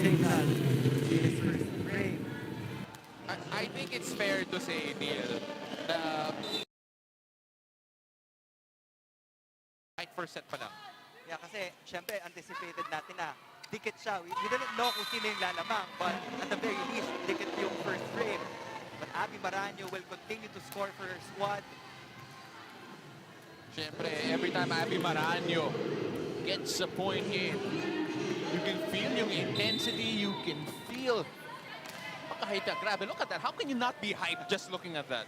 Cignal in his first frame. I think it's fair to say, Neil, na right first set pa lang. Yeah, kasi syempre anticipated natin na dikit siya. We didn't know kung sino yung lalamang, but at the very least, dikit yung first frame. But Abby Maranyo will continue to score for her squad. Siyempre, every time Abby Maranyo gets a point in, you can feel yung intensity, you can feel grabe, look at that. How can you not be hyped just looking at that?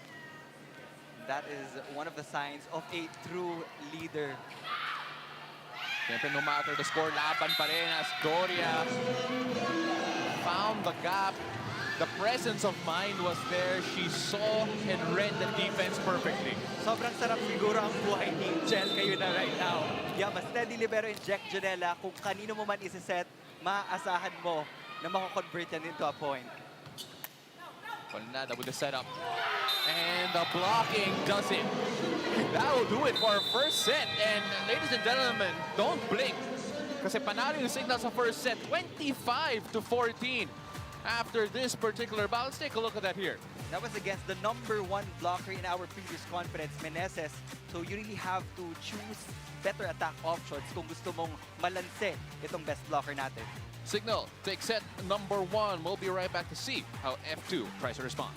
That is one of the signs of a true leader. Siyempre, no matter the score, laban pa rin as Doria found the gap. The presence of mind was there. She saw and read the defense perfectly. Sobrang sarap siguro ang buhay ni Jel kayo na right now. Yeah, mas steady libero in Jack Janela. Kung kanino mo man isiset, maaasahan mo na mako-convert yan into a point. Polnada with the setup. And the blocking does it. That will do it for our first set. And ladies and gentlemen, don't blink. Kasi panalo yung Cignal sa first set, 25-14. After this particular battle, let's take a look at that here. That was against the #1 blocker in our previous conference, Meneses. So you really have to choose better attack options kung gusto mong malanse itong best blocker natin. Cignal takes set #1. We'll be right back to see how F2 tries to respond.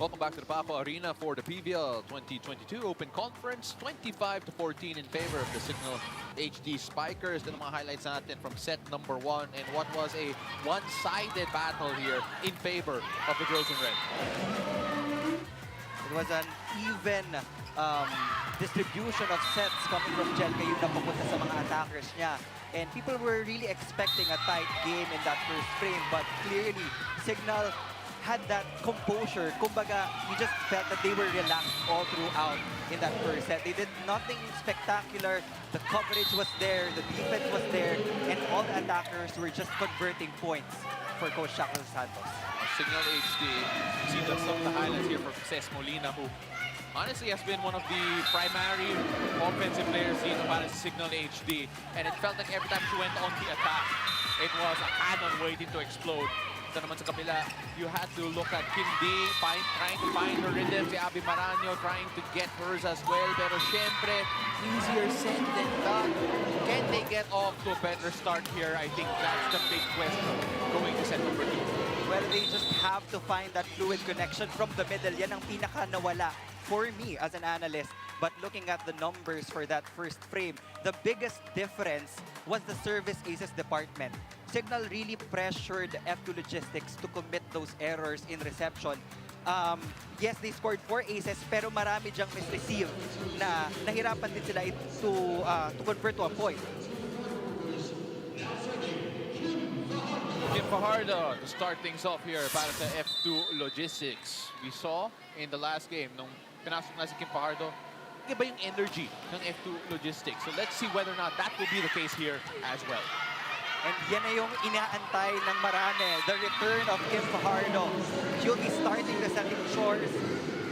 Welcome back to the Papa Arena for the PVL 2022 Open Conference. 25-14 in favor of the Cignal HD Spikers. Ito mga highlights natin from set #1 and what was a one-sided battle here in favor of the Girls in Red. It was an even distribution of sets coming from Jel kayo na papunta sa mga attackers niya. And people were really expecting a tight game in that first frame, but clearly, Cignal had that composure. Kumbaga, you just felt that they were relaxed all throughout in that first set. They did nothing spectacular. The coverage was there, the defense was there, and all the attackers were just converting points for Coach Shackle Santos. Cignal HD, see some of the highlights here from Ces Molina, who honestly has been one of the primary offensive players dito para sa Cignal HD. And it felt like every time she went on the attack, it was a cannon waiting to explode. Ito naman sa kabila, you had to look at Kindi, trying to find her rhythm, si Abby Maranyo trying to get hers as well. Pero syempre, easier said than done. Can they get off to a better start here? I think that's the big question going to set #2. Well, they just have to find that fluid connection from the middle. Yan ang pinaka nawala for me as an analyst. But looking at the numbers for that first frame, the biggest difference was the service aces department. Cignal really pressured F2 Logistics to commit those errors in reception. Yes, they scored 4 aces, pero marami dyang misreceive na nahirapan din sila to convert to a point. Kim Fajardo to start things off here para sa F2 Logistics. We saw in the last game, nung pinasok na si Kim Fajardo, iba yung energy ng F2 Logistics. So let's see whether or not that will be the case here as well. And yan na yung inaantay ng marami, the return of Kim Fajardo. She'll be starting the setting chores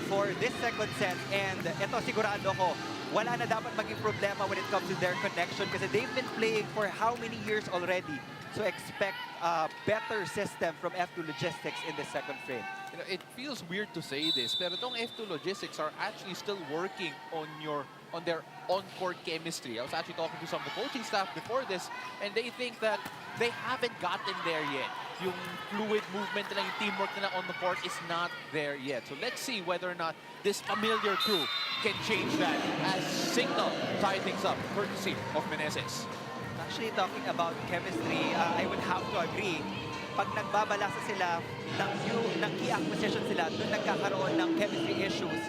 for this second set. And ito sigurado ko, wala na dapat maging problema when it comes to their connection kasi they've been playing for how many years already. So expect a better system from F2 Logistics in the second frame. You know, it feels weird to say this, pero itong F2 Logistics are actually still working on their on-court chemistry. I was actually talking to some of the coaching staff before this, and they think that they haven't gotten there yet. Yung fluid movement nila, yung teamwork nila on the court is not there yet. So let's see whether or not this familiar crew can change that as Cignal tie things up, courtesy of Meneses. Actually, talking about chemistry, I would have to agree. Pag nagbabalasa sila ng key acquisition sila, doon nagkakaroon ng chemistry issues.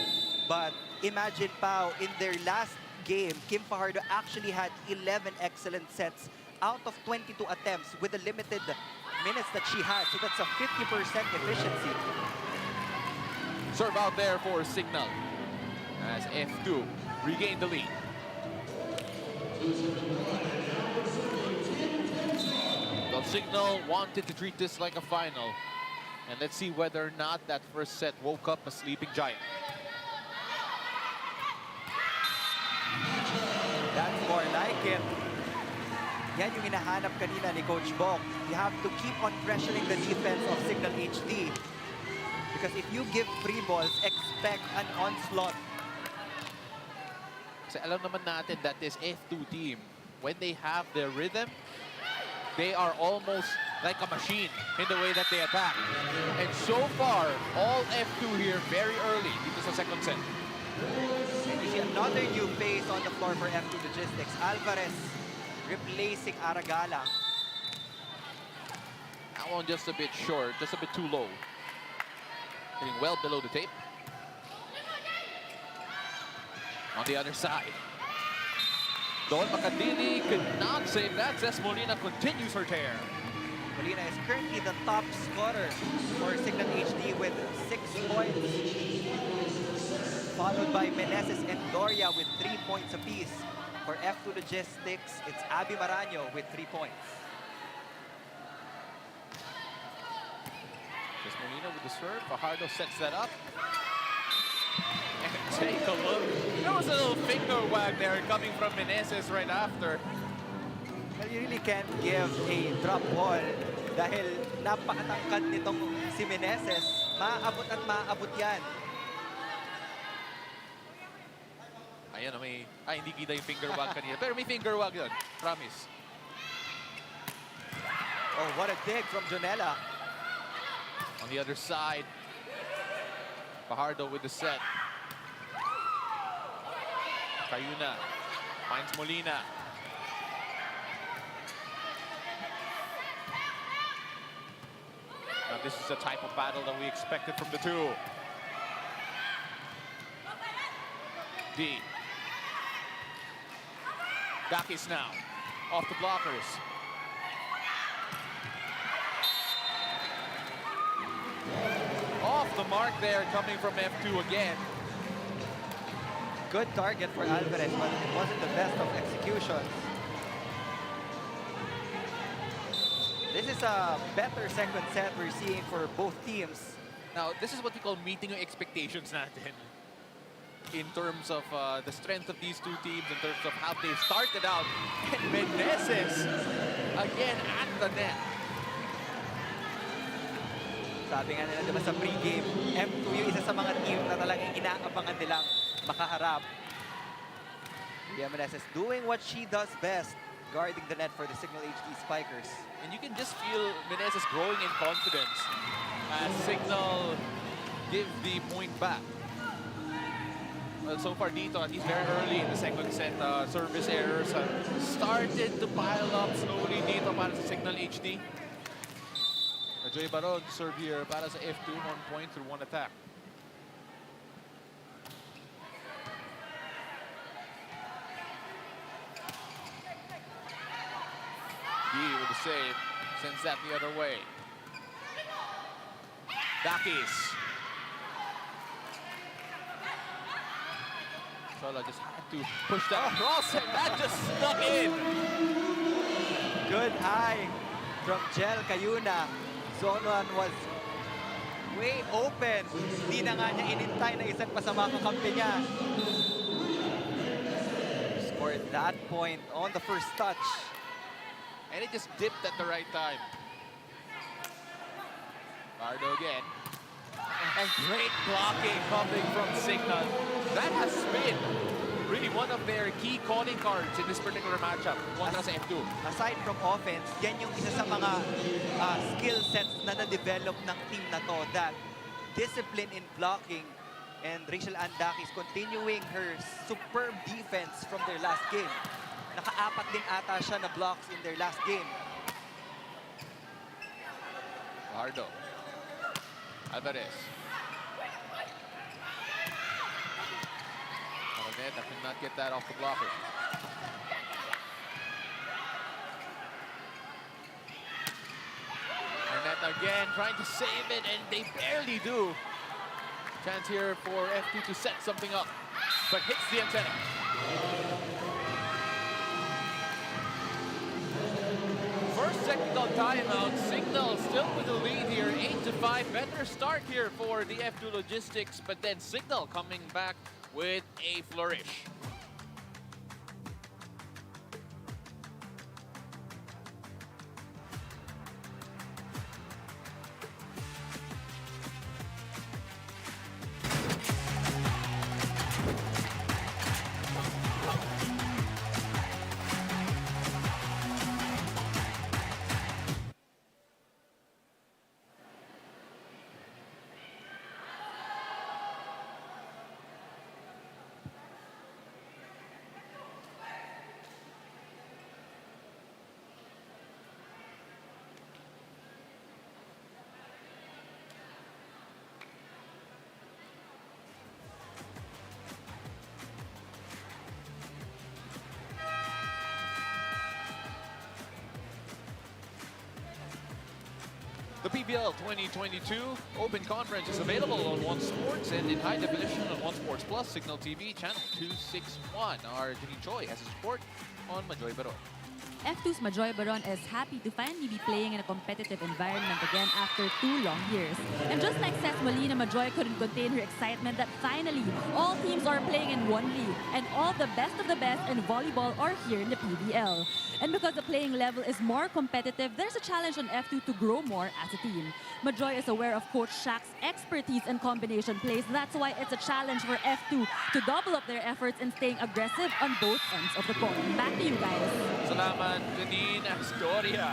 But imagine, Pao, in their last game, Kim Fajardo actually had 11 excellent sets out of 22 attempts with the limited minutes that she had. So that's a 50% efficiency. Serve out there for Cignal as F2 regain the lead. Well, Cignal wanted to treat this like a final. And let's see whether or not that first set woke up a sleeping giant. That's more like it. Yan yung hinahanap kanina ni Coach Bong. You have to keep on pressuring the defense of Cignal HD. Because if you give free balls, expect an onslaught. Kasi alam naman natin that this F2 team, when they have their rhythm, they are almost like a machine in the way that they attack. And so far, all F2 here very early dito sa second set. And you see another new face on the floor for F2 Logistics. Alvarez replacing Aragala. That one just a bit short, just a bit too low. Hitting well below the tape. On the other side. Don Macandili could not save that. Cess Molina continues her tear. Molina is currently the top scorer for Cignal HD with 6 points. Followed by Meneses and Doria with 3 points apiece. For F2 Logistics, it's Abby Maraño with 3 points. Cess Molina with the serve. Fajardo sets that up. And take a look. There was a little finger wag there coming from Meneses right after. Well, you really can't give a drop ball dahil napakatangkad nitong si Meneses. Maaabot at maaabot yan. Ayan, hindi kita yung finger wag kanina. Pero may finger wag yun. Promise. Oh, what a dig from Jonella. On the other side, Fajardo with the set. Cayuna finds Molina. Now this is the type of battle that we expected from the two. D. Dakis now, off the blockers. Off the mark there, coming from F2 again. Good target for Alvarez, but it wasn't the best of executions. This is a better second set we're seeing for both teams. Now, this is what we call meeting your expectations natin. In terms of the strength of these two teams, in terms of how they started out. And Meneses, again at the net. Sabi nga nila diba sa pre-game, F2 yung isa sa mga team na talagang inaabangan nilang makaharap. Meneses doing what she does best, guarding the net for the Cignal HD Spikers. And you can just feel Meneses growing in confidence as Cignal give the point back. Well, so far dito, at least very early in the second set, service errors have started to pile up slowly dito para sa Cignal HD. Joy Baron to serve here para sa F2, 1 point through 1 attack. D with the save, sends that the other way. Dakis. Sola just had to push that across and that just snuck in. Good eye from Jel Cayuna. Zone 1 was way open. Hindi na nga niya inintay na isa't pa sa mga kakampi niya. for that point on the first touch. And it just dipped at the right time. Bardo again. And great blocking coming from Cignal. That has been really one of their key calling cards in this particular matchup kontra sa F2. Aside from offense, yan yung isa sa mga skill sets na na-develop ng team na to, that discipline in blocking, and Rachel Andaki is continuing her superb defense from their last game. Naka-apat din ata siya na blocks in their last game. Bardo. Alvarez. Araneta could not get that off the blocker. Araneta again trying to save it, and they barely do. Chance here for F2 to set something up, but hits the antenna. First technical timeout. Cignal still with the lead here, 8-5. Better start here for the F2 Logistics, but then Cignal coming back with a flourish. The PVL 2022 Open Conference is available on One Sports and in high definition on One Sports Plus, Cignal TV, channel 261. Our Jimmy Choi has his support on Majoy Baron. F2's Majoy Baron is happy to finally be playing in a competitive environment again after 2 long years. And just like Cesc Molina, Majoy couldn't contain her excitement that finally all teams are playing in one league and all the best of the best in volleyball are here in the PVL. And because the playing level is more competitive, there's a challenge on F2 to grow more as a team. Majoy is aware of Coach Shaq's expertise in combination plays. That's why it's a challenge for F2 to double up their efforts in staying aggressive on both ends of the court. Back to you guys. Salamat, Janine Astoria.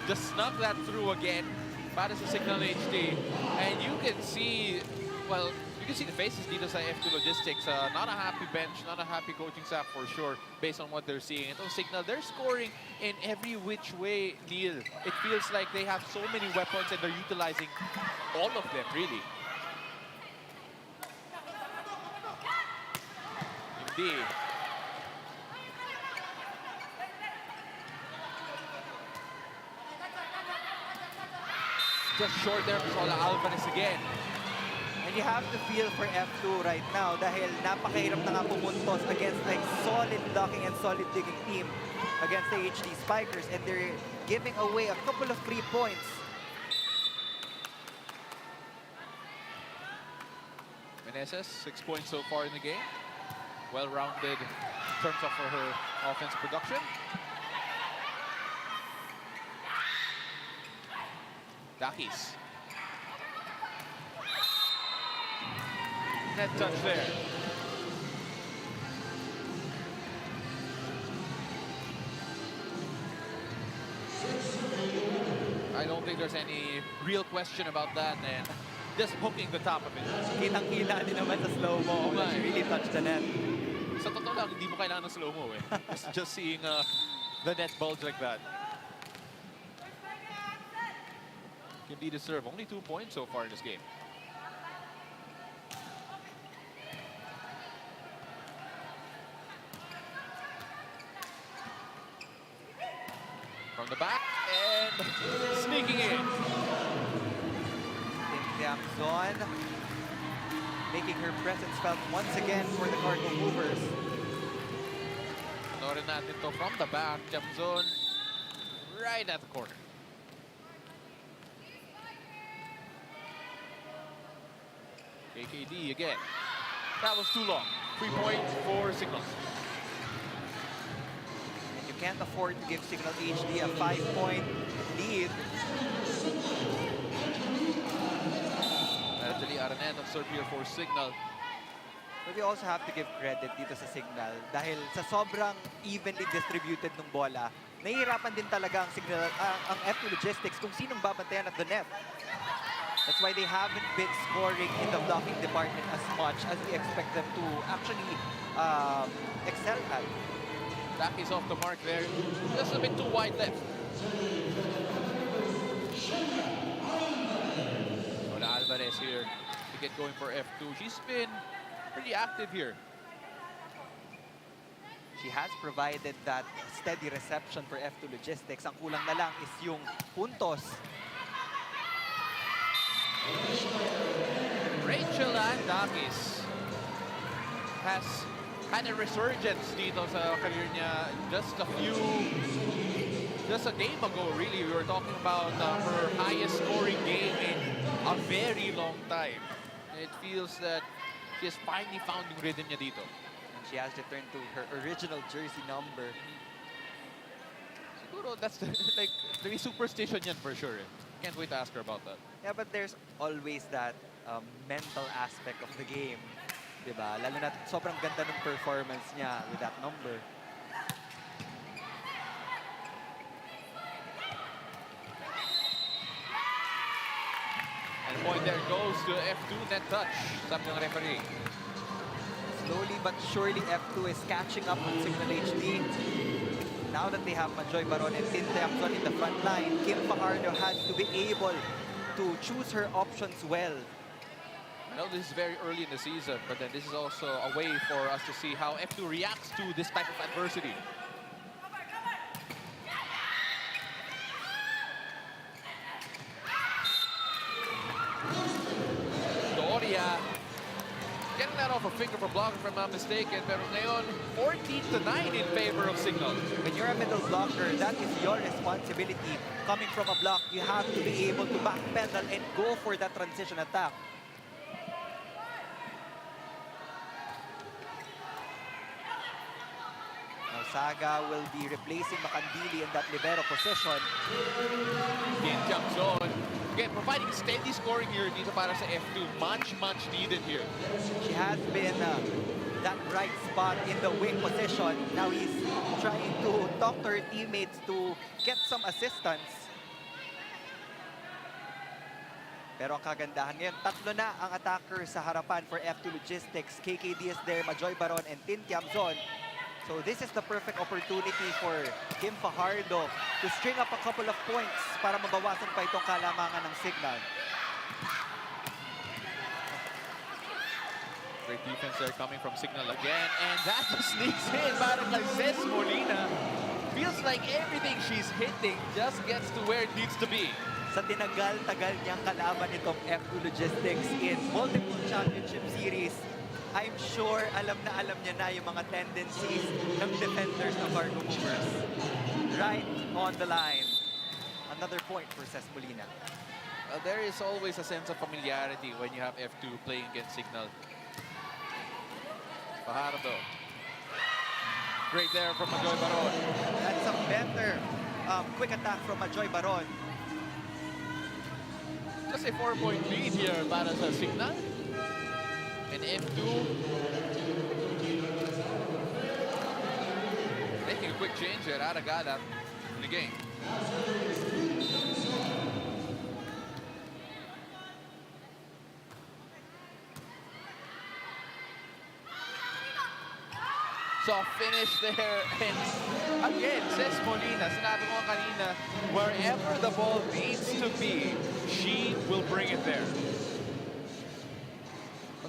Just snuck that through again para sa Cignal HD. And you can see, well, you can see the faces dito sa F2 Logistics. Not a happy bench, not a happy coaching staff for sure, based on what they're seeing. Itong Cignal, they're scoring in every which way, Neil. It feels like they have so many weapons and they're utilizing all of them, really. Indeed. Just short there for Sola Alvarez again. And you have to feel for F2 right now dahil napakahirap na nga pumuntos against a solid blocking and solid digging team against the HD Spikers, and they're giving away a couple of free points. Meneses, 6 points so far in the game. Well-rounded in terms of her offense production. Dakis. Net touch there. I don't think there's any real question about that, and just hooking the top of it. Kitang-kita din naman sa slow-mo when she really touched the net. Sa totoo lang, hindi mo kailangan ng slow-mo eh. just seeing the net bulge like that. Can be deserved. Only 2 points so far in this game. From the back and sneaking in. Zon making her presence felt once again for the Cargo Movers. Panorin natin to from the back. Jamzon right at the corner. KKD again. That was too long. 3 points for Cignal. can't afford to give Cignal HD a 5-point lead. Actually, Araneta of serve here for Cignal. But we also have to give credit dito sa Cignal dahil sa sobrang evenly distributed ng bola, nahihirapan din talaga ang Cignal, ang F2 Logistics kung sinong babantayan at the net. That's why they haven't been scoring in the blocking department as much as we expect them to actually excel at. Back is off the mark there. Just a bit too wide left. Lola Alvarez here to get going for F2. She's been pretty active here. She has provided that steady reception for F2 Logistics. Ang kulang na lang is yung puntos. Rachel Andakis has had a resurgence dito sa career niya just a game ago, really. We were talking about her highest scoring game in a very long time. It feels that she has finally found yung rhythm niya dito. And she has returned to her original jersey number. Siguro that's like the superstition yan for sure. Can't wait to ask her about that. Yeah, but there's always that mental aspect of the game. Diba? Lalo na sobrang ganda ng performance niya with that number. And the point there goes to F2 net touch. Sabi ng referee. Slowly but surely, F2 is catching up with Cignal HD. Now that they have Majoy Baron and Tinte Amzon in the front line, Kim Fajardo has to be able to choose her options well. I know this is very early in the season, but then this is also a way for us to see how F2 reacts to this type of adversity. Doria getting that off a finger for blocker, if I'm not mistaken. Pero ngayon, 14-9 in favor of Cignal. When you're a middle blocker, that is your responsibility. Coming from a block, you have to be able to backpedal and go for that transition attack. Now Saga will be replacing Makandili in that libero position. Again, jumps on. Again, providing steady scoring here dito para sa F2. Much needed here. She has been that right spot in the wing position. Now he's trying to talk to her teammates to get some assistance. Pero ang kagandahan ngayon, tatlo na ang attacker sa harapan for F2 Logistics. KKD is there, Majoy Baron, and Tinte Amzon. So this is the perfect opportunity for Kim Fajardo to string up a couple of points para mabawasan pa itong kalamangan ng Cignal. Great defense there coming from Cignal again. And that just sneaks in. Parang like Ces Molina. Feels like everything she's hitting just gets to where it needs to be. Sa tinagal-tagal niyang kalaban itong F2 Logistics in multiple championship series, I'm sure alam niya na yung mga tendencies ng defenders ng Cargo Movers. Right on the line. Another point for Ces Molina. There is always a sense of familiarity when you have F2 playing against Cignal. Fajardo. Great there from Majoy Baron. That's a better quick attack from Majoy Baron. Just a 4-point lead here para sa Cignal. And F2 making a quick change here. Aragada in the game. So finish there. And again, Ces Molina, sinabi ko kanina, wherever the ball needs to be, she will bring it there.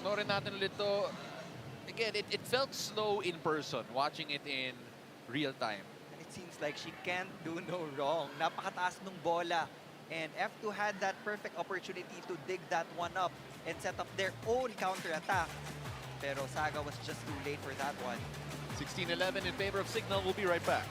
Panoorin natin ulit to. Again, it felt slow in person, watching it in real time. And it seems like she can't do no wrong. Napakataas nung bola. And F2 had that perfect opportunity to dig that one up and set up their own counter-attack. Pero Saga was just too late for that one. 16-11 in favor of Cignal. We'll be right back.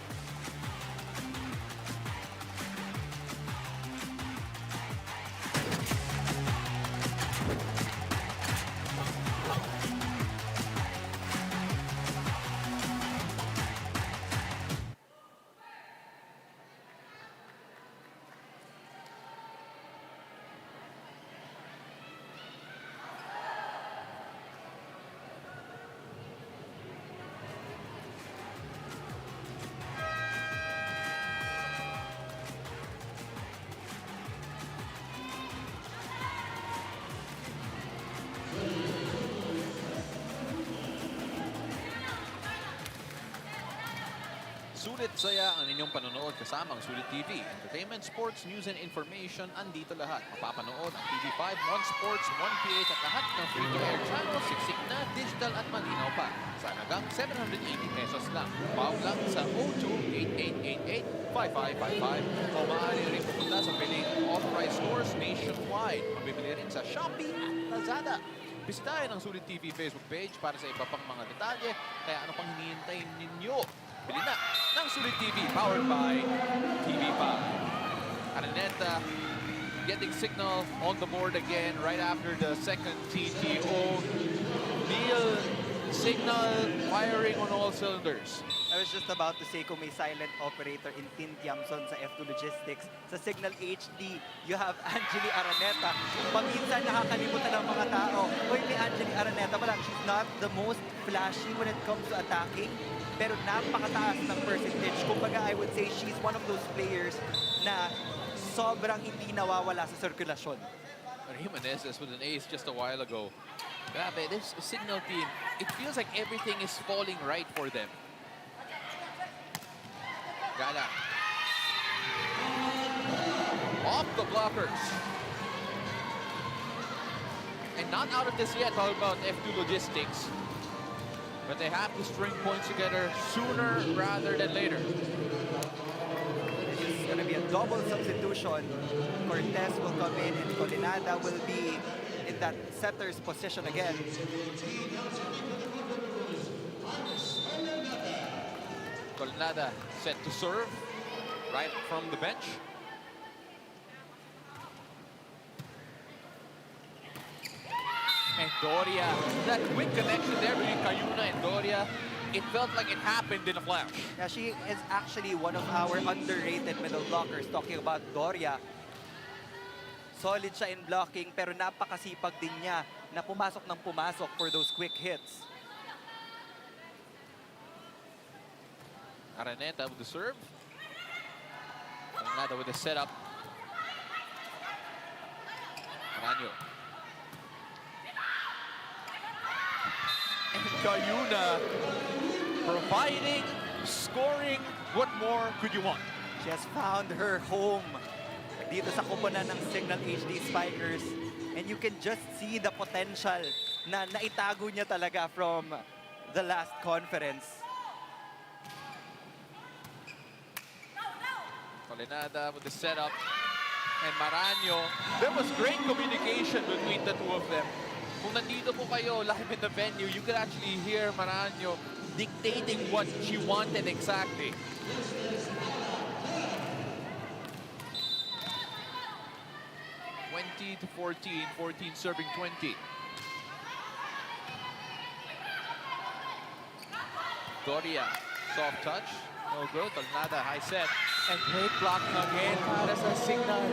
Sulit saya ang inyong panonood kasama ang Sulit TV. Entertainment, sports, news, and information, andito lahat. Mapapanood ang TV5, One Sports, One PH at lahat ng free-to-air channels, siksik na, digital at malinaw pa. Sa hanggang 780 pesos lang. Tawag lang sa 02-8888-5555 o maaari rin pupunta sa piling authorized stores nationwide. Mabibili rin sa Shopee at Lazada. Bisitahin ang Sulit TV Facebook page para sa iba pang mga detalye. Kaya ano pang hinihintay ninyo? Bili na ng Sulit TV powered by TV5. Araneta getting Cignal on the board again right after the second TTO. Neil, Cignal firing on all cylinders. I was just about to say kung may silent operator in Tin Tiamson sa F2 Logistics. Sa Cignal HD, you have Angeli Araneta. Paminsan nakakalimutan ng mga tao. Uy, may Angeli Araneta pa lang. She's not the most flashy when it comes to attacking, pero napakataas ng percentage. Kumbaga, I would say she's one of those players na sobrang hindi nawawala sa sirkulasyon. Jimenez with an ace just a while ago. Grabe, this Cignal team, it feels like everything is falling right for them. Gala. Off the blockers. And not out of this yet, all about F2 Logistics. But they have to string points together sooner rather than later. It's going to be a double substitution. Cortez will come in and Colinada will be in that setter's position again. Colinada set to serve right from the bench. And Doria, that quick connection there between Cayuna and Doria, it felt like it happened in a flash. Yeah, she is actually one of our underrated middle blockers. Talking about Doria, solid siya in blocking pero napakasipag din niya na pumasok ng pumasok for those quick hits. Araneta with the serve. Araneta with the setup. Aranyo. And Cayuna providing, scoring. What more could you want? She has found her home dito sa kuponan ng Cignal HD Spikers. And you can just see the potential na naitago niya talaga from the last conference. Colinada with the setup. And Maranyo. There was great communication between the two of them. Kung nandito po kayo live in the venue, you could actually hear Maranyo dictating what she wanted exactly. To 14, 14 serving 20. Doria, soft touch, no good. Colinada, high set, and great blocking again para sa Cignal.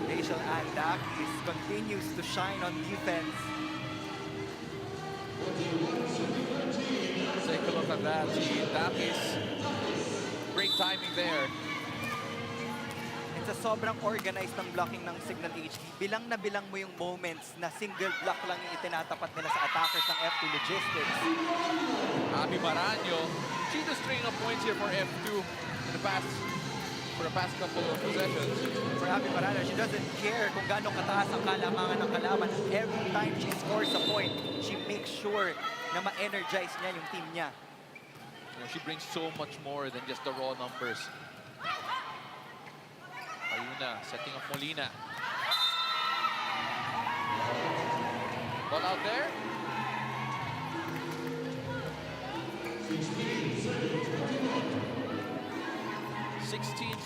Rachel Andakis continues to shine on defense. Take a look at that. Dakis, great timing there. Sa sobrang organized ng blocking ng Cignal HD, bilang na bilang mo yung moments na single block lang yung itinatapat nila sa attackers ng F2 Logistics. Abby Maranyo, she's a string of points here for F2 for the past couple of possessions. For Abby Maranyo, she doesn't care kung gaano kataas ang kalamangan ng kalaban. Every time she scores a point, she makes sure na ma-energize niya yung team niya. You know, she brings so much more than just the raw numbers. Ayuna, setting up Molina. Ball out there.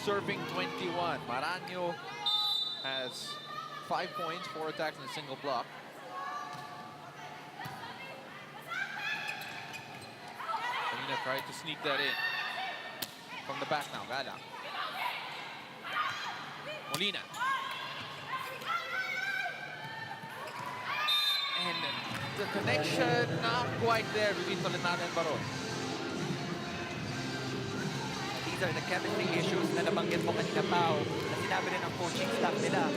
Serving 21. Maranyo has 5 points, 4 attacks, and a single block. Molina tried to sneak that in. From the back now, Gala. Molina. And the connection not quite there between Colinada and Baron. These are the chemistry issues na nabanggit mo kanina, Pao, na sinabi rin ng coaching staff nila.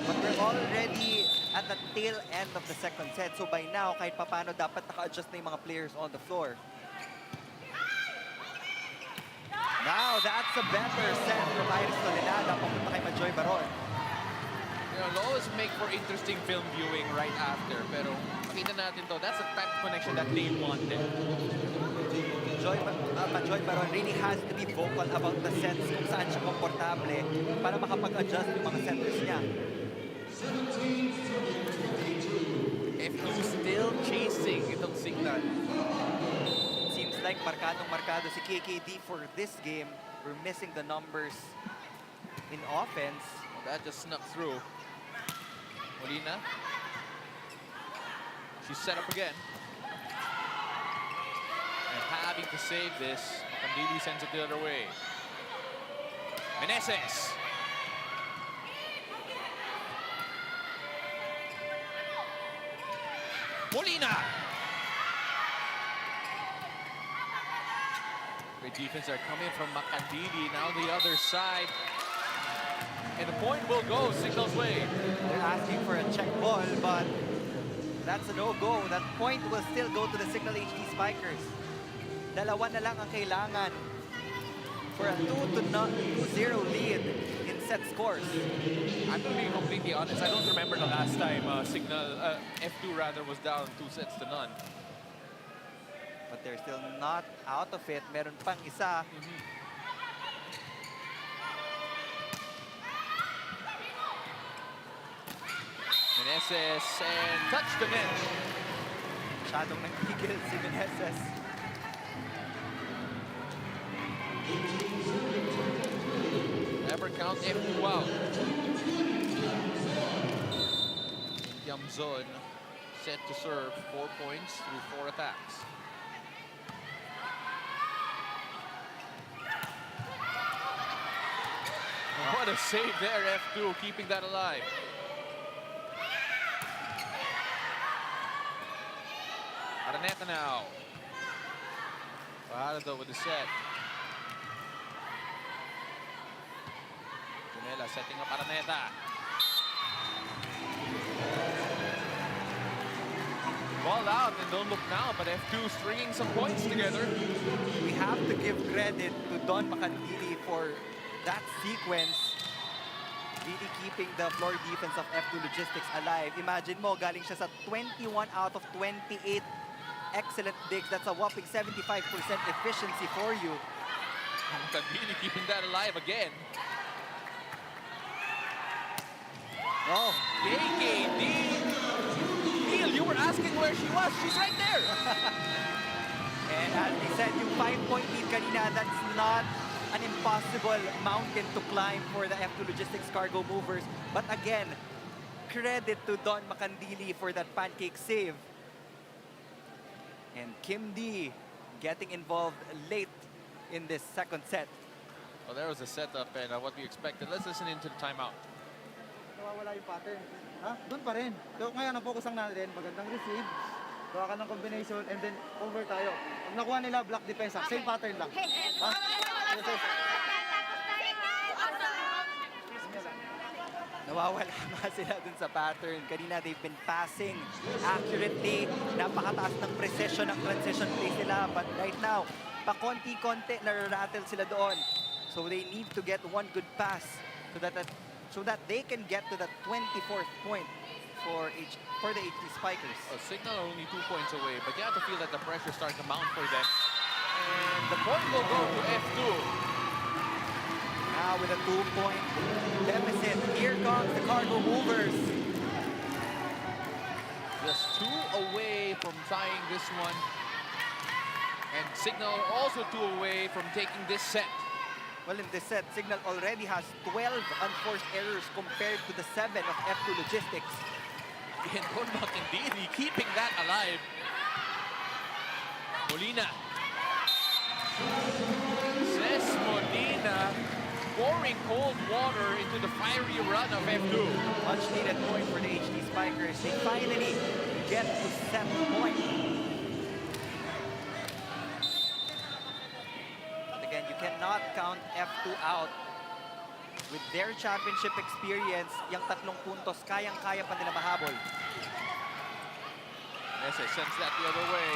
But we're already at the tail end of the second set. So by now, kahit papano, dapat naka-adjust na yung mga players on the floor. that's a better set from Iris Toledana papunta kay Majoy Baron. It'll always make for interesting film viewing right after. Pero makita natin to, that's the type of connection that they wanted. Majoy Baron really has to be vocal about the sets kung saan siya komportable para makapag-adjust yung mga setters niya. F2 still chasing itong Cignal. Seems like markadong-markado si KKD for this game. We're missing the numbers in offense. Well, that just snuck through. Molina. She's set up again. And having to save this, Candili sends it the other way. Meneses. Molina. Great defense are coming from Makandili. Now the other side. And the point will go Cignal's way. They're asking for a check ball, but that's a no-go. That point will still go to the Cignal HD Spikers. Dalawa na lang ang kailangan for a 2-0 lead in set scores. I'm going to be completely honest. I don't remember the last time Cignal, F2 rather, was down 2-0. But they're still not out of it. Meron pang isa. Meneses and touch the net. Masyadong nagtigil si Meneses. Never count F2 out. Yamzon set to serve 4 points through 4 attacks. What a save there, F2, keeping that alive. Araneta now. Fajardo with the set. Junela setting up Araneta. Ball out and don't look now, but F2 stringing some points together. We have to give credit to Don Makandili for that sequence. Really keeping the floor defense of F2 Logistics alive. Imagine mo, galing siya sa 21 out of 28 excellent digs. That's a whopping 75% efficiency for you. Candili keeping that alive again. Oh, KKD. Neil, you were asking where she was. She's right there. and as we said, yung 5-point lead kanina, that's not an impossible mountain to climb for the F2 Logistics cargo movers. But again, credit to Don Makandili for that pancake save. And Kim D getting involved late in this second set. Well, there was a setup and what we expected. Let's listen into the timeout. Nawawala yung pattern. Ha? Doon pa rin. So, ngayon, ang focus lang natin, magandang receive, gawa ka ng combination, and then over tayo. Pag nakuha nila, block defense, same pattern lang. Ha? Nawawala nga sila dun sa pattern. Kanina, they've been passing accurately. Napakataas ng precision ng transition plays nila. But right now, pakonti-konti nararattle sila doon. So they need to get one good pass so that they can get to that 24th point for the HD Spikers. Cignal are only 2 points away, but you have to feel that the pressure starting to mount for them. And the point will go to F2. Now with a 2-point deficit, here comes the cargo movers. Just 2 away from tying this one. And Cignal also 2 away from taking this set. Well, in this set, Cignal already has 12 unforced errors compared to the 7 of F2 Logistics. And Don Makandili keeping that alive. Molina. Says Molina pouring cold water into the fiery run of F2. Much needed point for the HD Spikers. They finally get to set point. But again, you cannot count F2 out. With their championship experience, yung 3 puntos, kayang-kaya pa nila mahabol. Yes, it sends that the other way.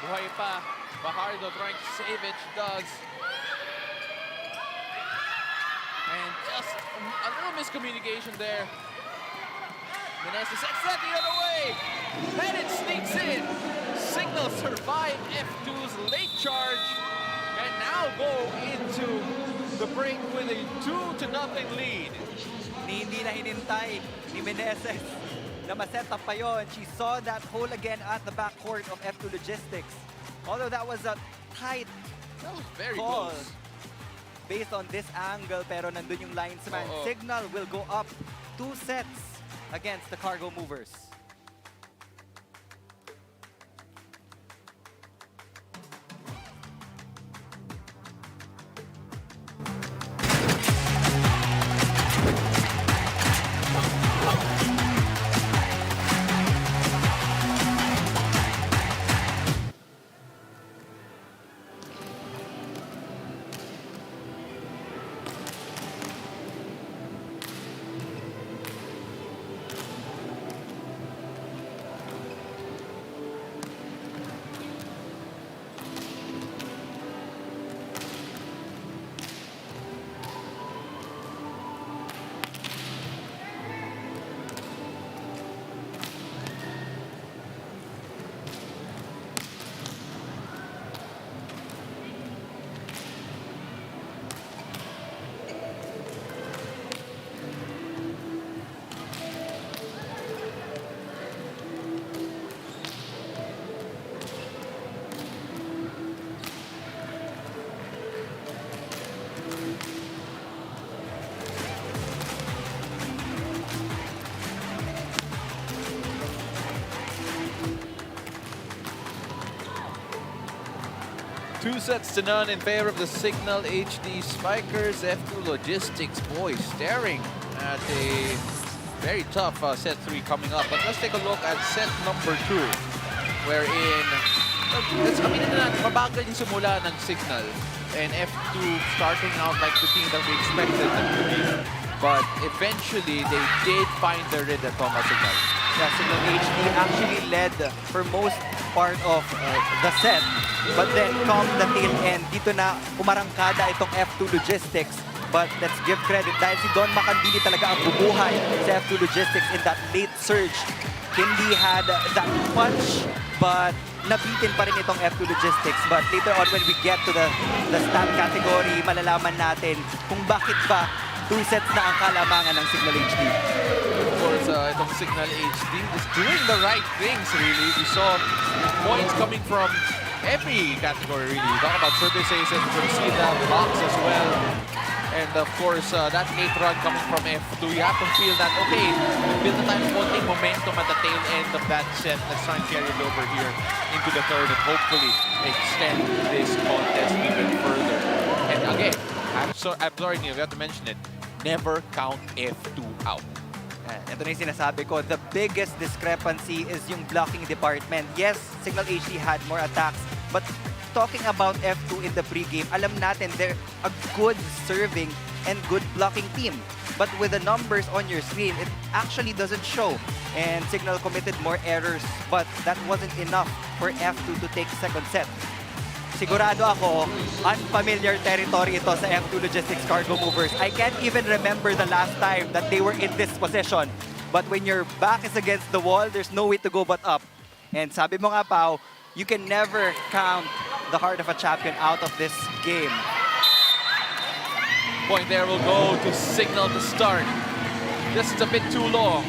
Buhay pa. Fajardo trying to save it. She does. just a little miscommunication there. Meneses sets that the other way. And it sneaks in. Cignal survive F2's late charge. And now go into the break with a 2-0 lead. Hindi na hinintay ni Meneses na ma-set up pa yun. She saw that hole again at the backcourt of F2 Logistics. Although that was a tight That was very call close. based on this angle, pero nandun yung linesman. Cignal will go up 2 sets against the Cargo Movers. Two sets to none in favor of the Cignal HD Spikers. F2 Logistics, boys, staring at a very tough set 3 coming up. But let's take a look at set number 2, wherein, let's aminin na natin, mabagal yung simula ng Cignal. And F2 starting out like the team that we expected them to be. But eventually, they did find their rhythm from Cignal. Yeah, Cignal HD actually led for most part of the set. But then come the tail end, dito na umarangkada itong F2 Logistics. But let's give credit dahil si Don Macandili talaga ang bubuhay sa F2 Logistics in that late surge. Hindi had that punch, but nabitin pa rin itong F2 Logistics. But later on when we get to the stat category, malalaman natin kung bakit ba 2 sets na ang kalamangan ng Cignal HD. Of course, itong Cignal HD is doing the right things, really. We saw points coming from every category, really. We talk about service aces, we see that blocks as well. And of course, that late run coming from F2, you have to feel that, okay, build na tayo ng konting momentum at the tail end of that set. Let's try and carry it over here into the third and hopefully extend this contest even further. And again, I'm sorry, Neil, we have to mention it. Never count F2 out. Ito na yung sinasabi ko, the biggest discrepancy is yung blocking department. Yes, Cignal HD had more attacks, but talking about F2 in the pregame, alam natin they're a good serving and good blocking team. But with the numbers on your screen, it actually doesn't show. And Cignal committed more errors, but that wasn't enough for F2 to take second set. Sigurado ako, unfamiliar territory ito sa F2 Logistics Cargo Movers. I can't even remember the last time that they were in this position. But when your back is against the wall, there's no way to go but up. And sabi mo nga, Pao, you can never count the heart of a champion out of this game. Point there will go to Cignal to start. This is a bit too long.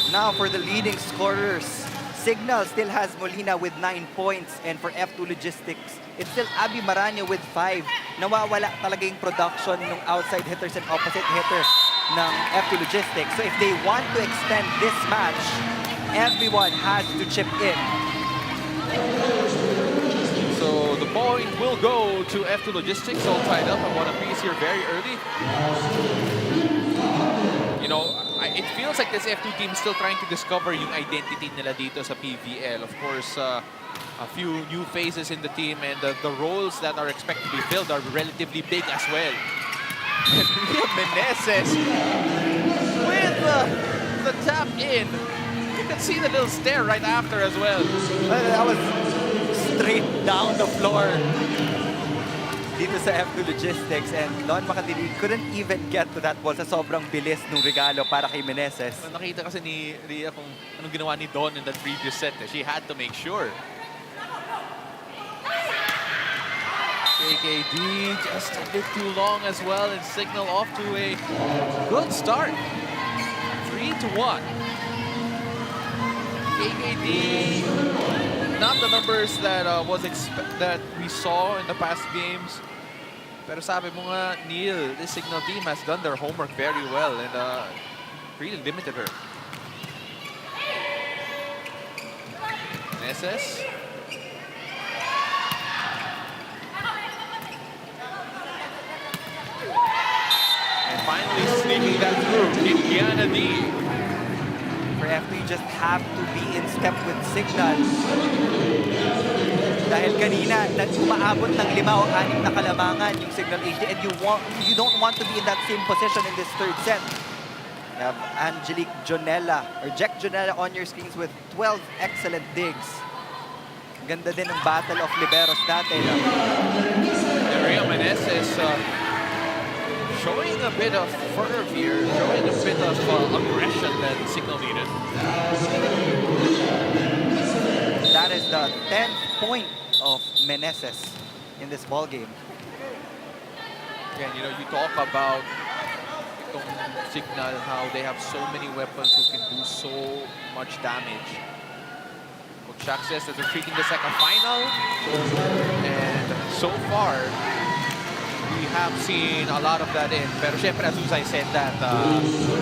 Now for the leading scorers, Cignal still has Molina with 9 points, and for F2 Logistics, it's still Abby Maraño with 5. Nawawala talaga yung production ng outside hitters and opposite hitters ng F2 Logistics. So if they want to extend this match, everyone has to chip in. So the point will go to F2 Logistics, all tied up. I want a piece here very early. You know, it feels like this F2 team is still trying to discover yung identity nila dito sa PVL. Of course, a few new faces in the team, and the roles that are expected to be filled are relatively big as well. Meneses with the tap in. You can see the little stare right after as well. That was straight down the floor dito sa F2 Logistics, and Don Makadili couldn't even get to that ball sa sobrang bilis ng regalo para kay Meneses. Nakita kasi ni Rhea kung anong ginawa ni Don in that previous set. She had to make sure. KKD just a bit too long as well, and Cignal off to a good start. 3-1. KKD, not the numbers that that we saw in the past games. Pero sabi mo nga, Neil, this Cignal team has done their homework very well and really limited her. Meneses. And finally sneaking that through, Indiana D. For F2, you just have to be in step with Cignal. Dahil kanina, umaabot ng 5 o 6 na kalamangan yung Cignal HD, and you don't want to be in that same position in this third set. You have Angelique Jonella, or Jack Jonella on your screens with 12 excellent digs. Ganda din ang battle of liberos natin. Rhea Meneses showing a bit of fervor here, showing a bit of aggression that Cignal needed. That is the 10th point of Meneses in this ball game. Again, you know, you talk about itong Cignal, how they have so many weapons who can do so much damage. Coach Shaq says that they're treating this like a final, and so far, we have seen a lot of that in. Pero syempre, as I said that,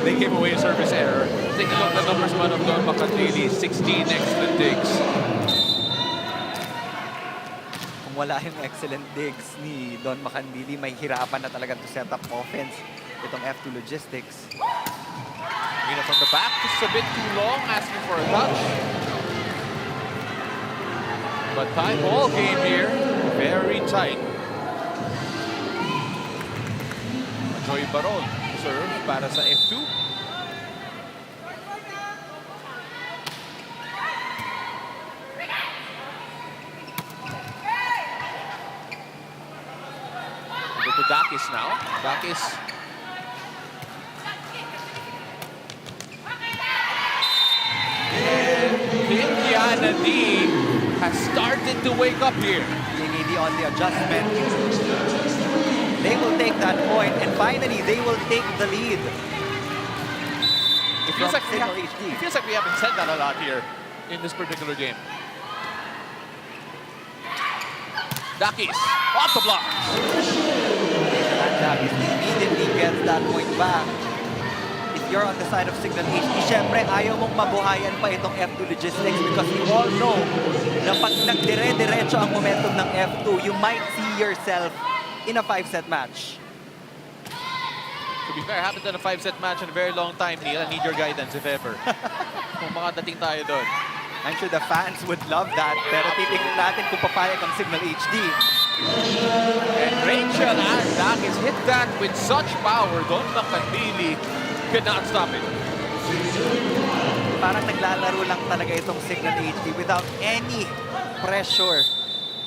they gave away a service error. Take a look at the numbers man of Don Makadili, 16 excellent digs. Kung wala yung excellent digs ni Don Makandili, may hirapan na talaga to set up offense itong F2 Logistics. Mina from the back, just a bit too long, asking for a touch. But tie ball game here, very tight. Joy Baron serve para sa F2. Go to Dakis now. Dakis. And Indiana D has started to wake up here. KKD on the adjustment. They will take that point, and finally, they will take the lead. It feels, like we Cignal have, HD. it feels like we haven't said that a lot here in this particular game. Dakis, off the block. And Davis immediately gets that point back. If you're on the side of Cignal HD, syempre, ayaw mong mabuhayan pa itong F2 Logistics because you all know na pag nagdire-diretso ang momentum ng F2, you might see yourself in a 5-set match. To be fair, I haven't done a 5-set match in a very long time, Neil. I need your guidance if ever. Kung makadating tayo doon. I'm sure the fans would love that, pero titignan natin kung papayag ang Cignal HD. And Rachel Dakis hit that with such power. Don Makadili could not stop it. Parang naglalaro lang talaga itong Cignal HD without any pressure.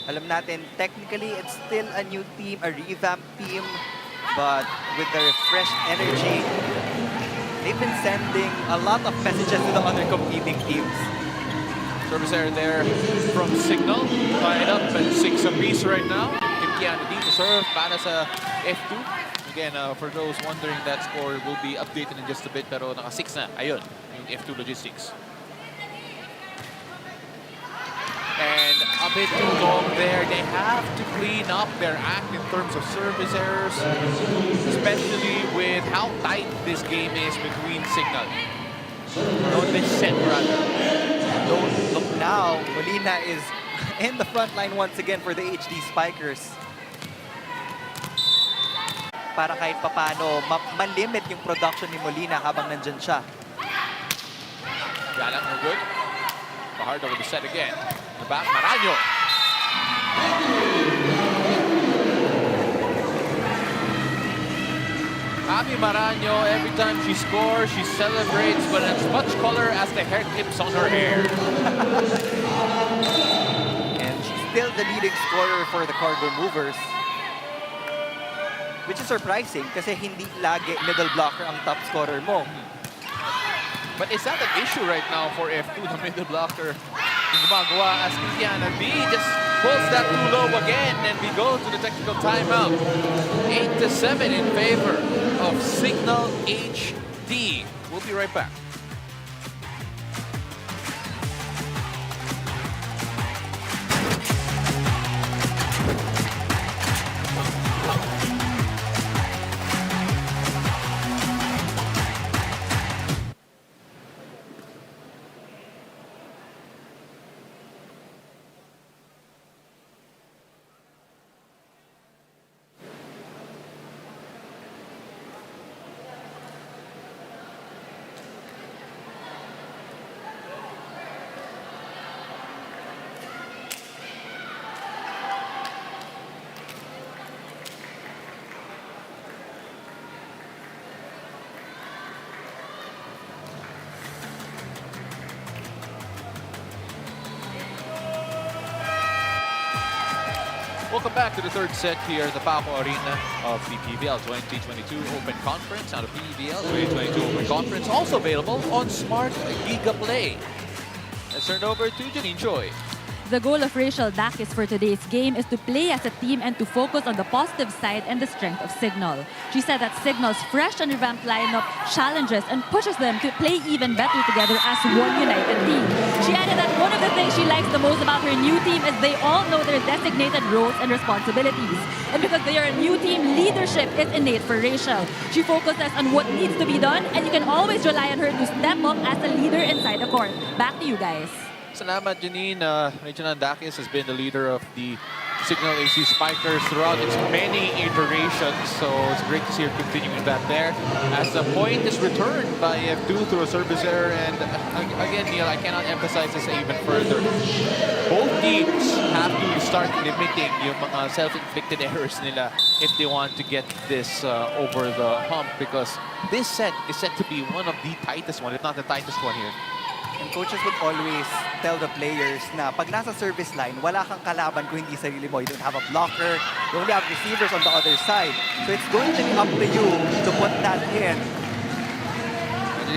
Alam natin, technically, it's still a new team, a revamped team, but with the refreshed energy, they've been sending a lot of messages to the other competing teams. Service error there from Cignal. Tied up at 6 apiece right now. Indiana D to serve para sa F2. Again, for those wondering, that score will be updated in just a bit, pero naka-6 na. Ayun, yung F2 Logistics. And a bit too long there. They have to clean up their act in terms of service errors, especially with how tight this game is between Cignal. No, this set rather. Don't look now. Molina is in the front line once again for the HD Spikers. Para kahit papano, malimit yung production ni Molina habang nandyan siya. Got it, no good. Fajardo with the set again. The back, Maraño. Abby Maraño, every time she scores, she celebrates with as much color as the hair clips on her hair. And she still leading scorer for the Cargo Movers. Which is surprising kasi hindi lagi middle blocker ang top scorer mo. But is that an issue right now for F2, the middle blocker? Yung gumagawa as Christiana B just pulls that too low again, and we go to the technical timeout. 8-7 in favor of Cignal HD. We'll be right back. Welcome back to the third set here at the Paco Arena of the PVL 2022 Open Conference. Now the PVL 2022 Open Conference also available on Smart Giga Play. Let's turn it over to Janine Choi. The goal of Rachel Dakis for today's game is to play as a team and to focus on the positive side and the strength of Cignal. She said that Cignal's fresh and revamped lineup challenges and pushes them to play even better together as one united team. She added that one of the things she likes the most about her new team is they all know their designated roles and responsibilities. And because they are a new team, leadership is innate for Rachel. She focuses on what needs to be done, and you can always rely on her to step up as a leader inside the court. Back to you guys. Salamat, Janine. Rachel Dakis has been the leader of the Cignal HD Spikers throughout its many iterations, so it's great to see her continuing that there. As the point is returned by F2 through a service error, and again, Neil, I cannot emphasize this even further. Both teams have to start limiting yung mga self-inflicted errors nila if they want to get this over the hump, because this set is set to be one of the tightest one, if not the tightest one here. And coaches would always tell the players na pag nasa service line, wala kang kalaban kung hindi sarili mo. You don't have a blocker, you only have receivers on the other side. So it's going to be up to you to put that in.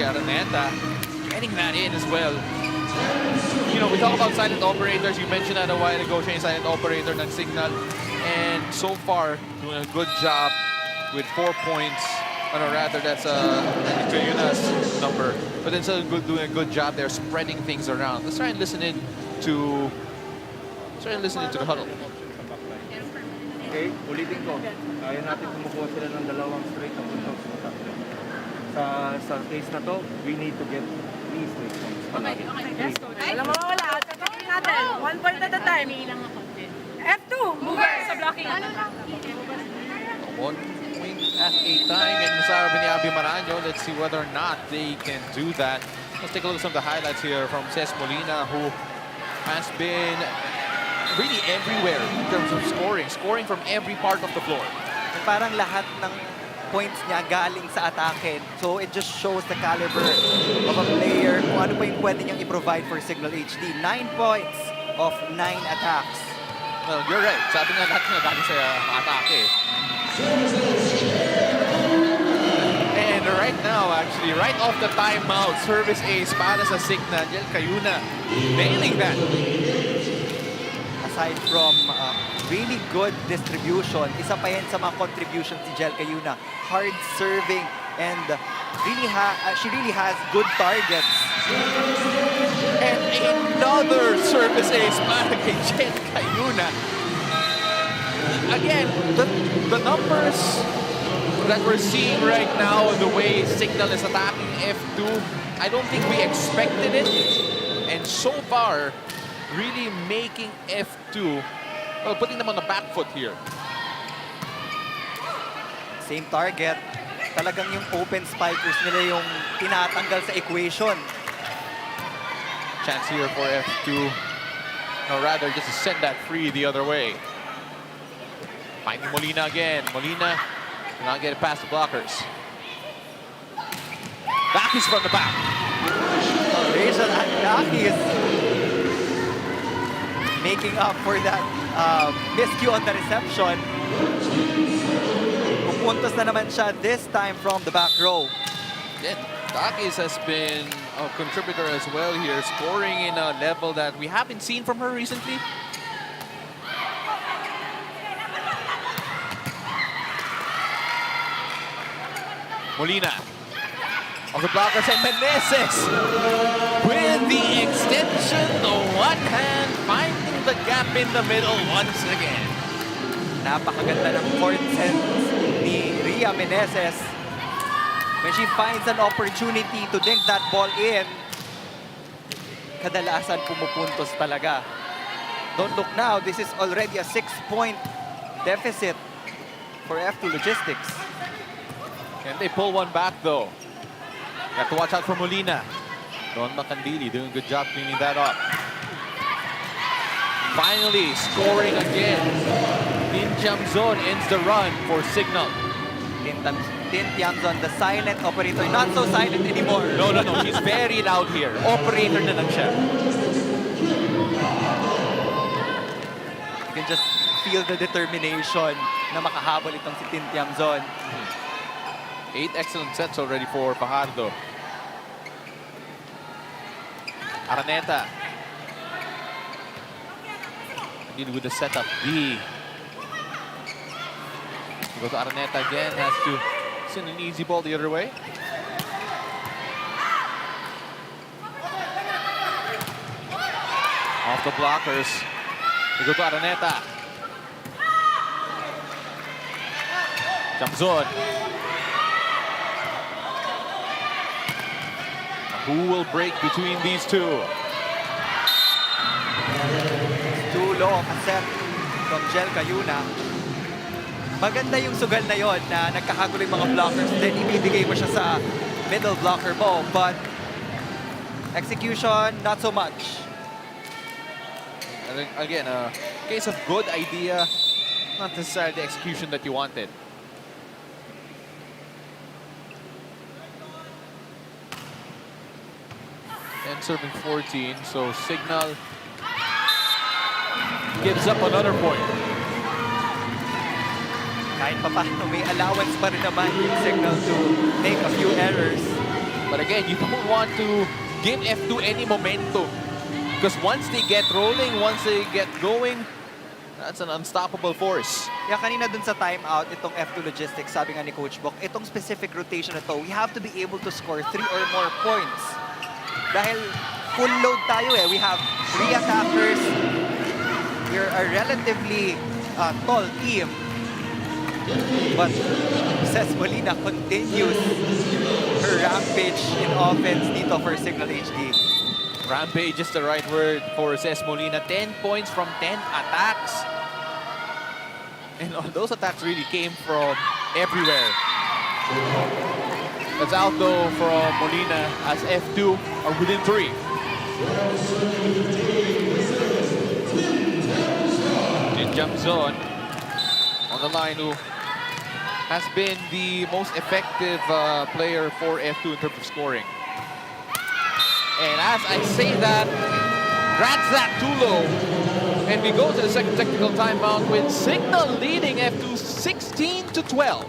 Araneta getting that in as well. You know, we talk about silent operators. You mentioned that a while ago, siya yung silent operator ng Cignal. And so far, doing a good job with 4 points. Or rather, that's Yuna's number. But then still doing a good job there, spreading things around. Let's try and listen in to the huddle. Okay, ulitin ko. Kaya natin kumukuha sila ng dalawang straight na puntos. Sa case na to, we need to get 3 straight points. Okay. Alam mo, wala. Tatanungin natin. 1 point at a time. F2, mover sa blocking. 1 point at a time, and sabi ni Abby Maranyo, let's see whether or not they can do that. Let's take a look at some of the highlights here from Ces Molina, who has been really everywhere in terms of scoring from every part of the floor. And parang lahat ng points niya galing sa atake. So it just shows the caliber of a player, kung ano pa yung pwede niyang i-provide for Cignal HD. 9 points of 9 attacks. Well, you're right. Sabi nga lahat nga galing sa atake. And right now, actually, right off the timeout, service ace para sa Cignal. Jel Cayuna nailing that. Aside from really good distribution, isa pa yan sa mga contributions ni Jel Cayuna. Hard serving, and she really has good targets. And another service ace para kay Jel Cayuna. Again, the numbers that we're seeing right now, the way Cignal is attacking F2, I don't think we expected it. And so far, really making F2, well, putting them on the back foot here. Same target. Talagang yung open spikers nila yung tinatanggal sa equation. Chance here for F2. Or rather, just to send that free the other way. Finding Molina again. Molina cannot get it past the blockers. Dakis from the back. Rachel Dakis. making up for that miscue on the reception. Pupuntos na naman siya this time from the back row. Yeah, Takis has been a contributor as well here, scoring in a level that we haven't seen from her recently. Molina of the blockers and Meneses with the extension, the one hand finding the gap in the middle once again. Napakaganda ng court sense ni Ria Meneses. When she finds an opportunity to dink that ball in, kadalasan pumupuntos talaga. Don't look now, this is already a 6-point deficit for F2 Logistics. Can they pull one back though? Got to watch out for Molina. Don Macandili doing a good job cleaning that up. Finally scoring again. Tin Tiamzon ends the run for Cignal. Tin Tiamzon, the silent operator, not so silent anymore. No, he's very loud here. Operator na lang siya. You can just feel the determination na makahabol itong si Tin Tiamzon. 8 excellent sets already for Fajardo. Araneta. Deal with the setup B. Go to Araneta again. Has to send an easy ball the other way. Off the blockers. We go to Araneta. Tiamzon. Who will break between these two? Too low of a set from Jel Cayuna. Maganda yung sugal na yon na nagkakagulo yung mga blockers, then ibibigay mo siya sa middle blocker mo. But execution, not so much. And again, a case of good idea, not necessarily the execution that you wanted. And serving 14, so Cignal gives up another point. Kahit pa paano, may allowance pa rin naman yung Cignal to make a few errors. But again, you don't want to give F2 any momentum. Because once they get rolling, once they get going, that's an unstoppable force. Yeah, kanina dun sa timeout, itong F2 Logistics, sabi nga ni Coach Bok, itong specific rotation na to, we have to be able to score 3 or more points. Dahil full load tayo eh. We have 3 attackers. We're a relatively tall team. But Ces Molina continues her rampage in offense dito for Cignal HD. Rampage is the right word for Ces Molina. 10 points from 10 attacks. And those attacks really came from everywhere. That's out though from Molina as F2 are within 3. Tin Tiamzon on the line, who has been the most effective player for F2 in terms of scoring. And as I say that, drags that too low. And we go to the second technical timeout with Cignal leading F2 16-12.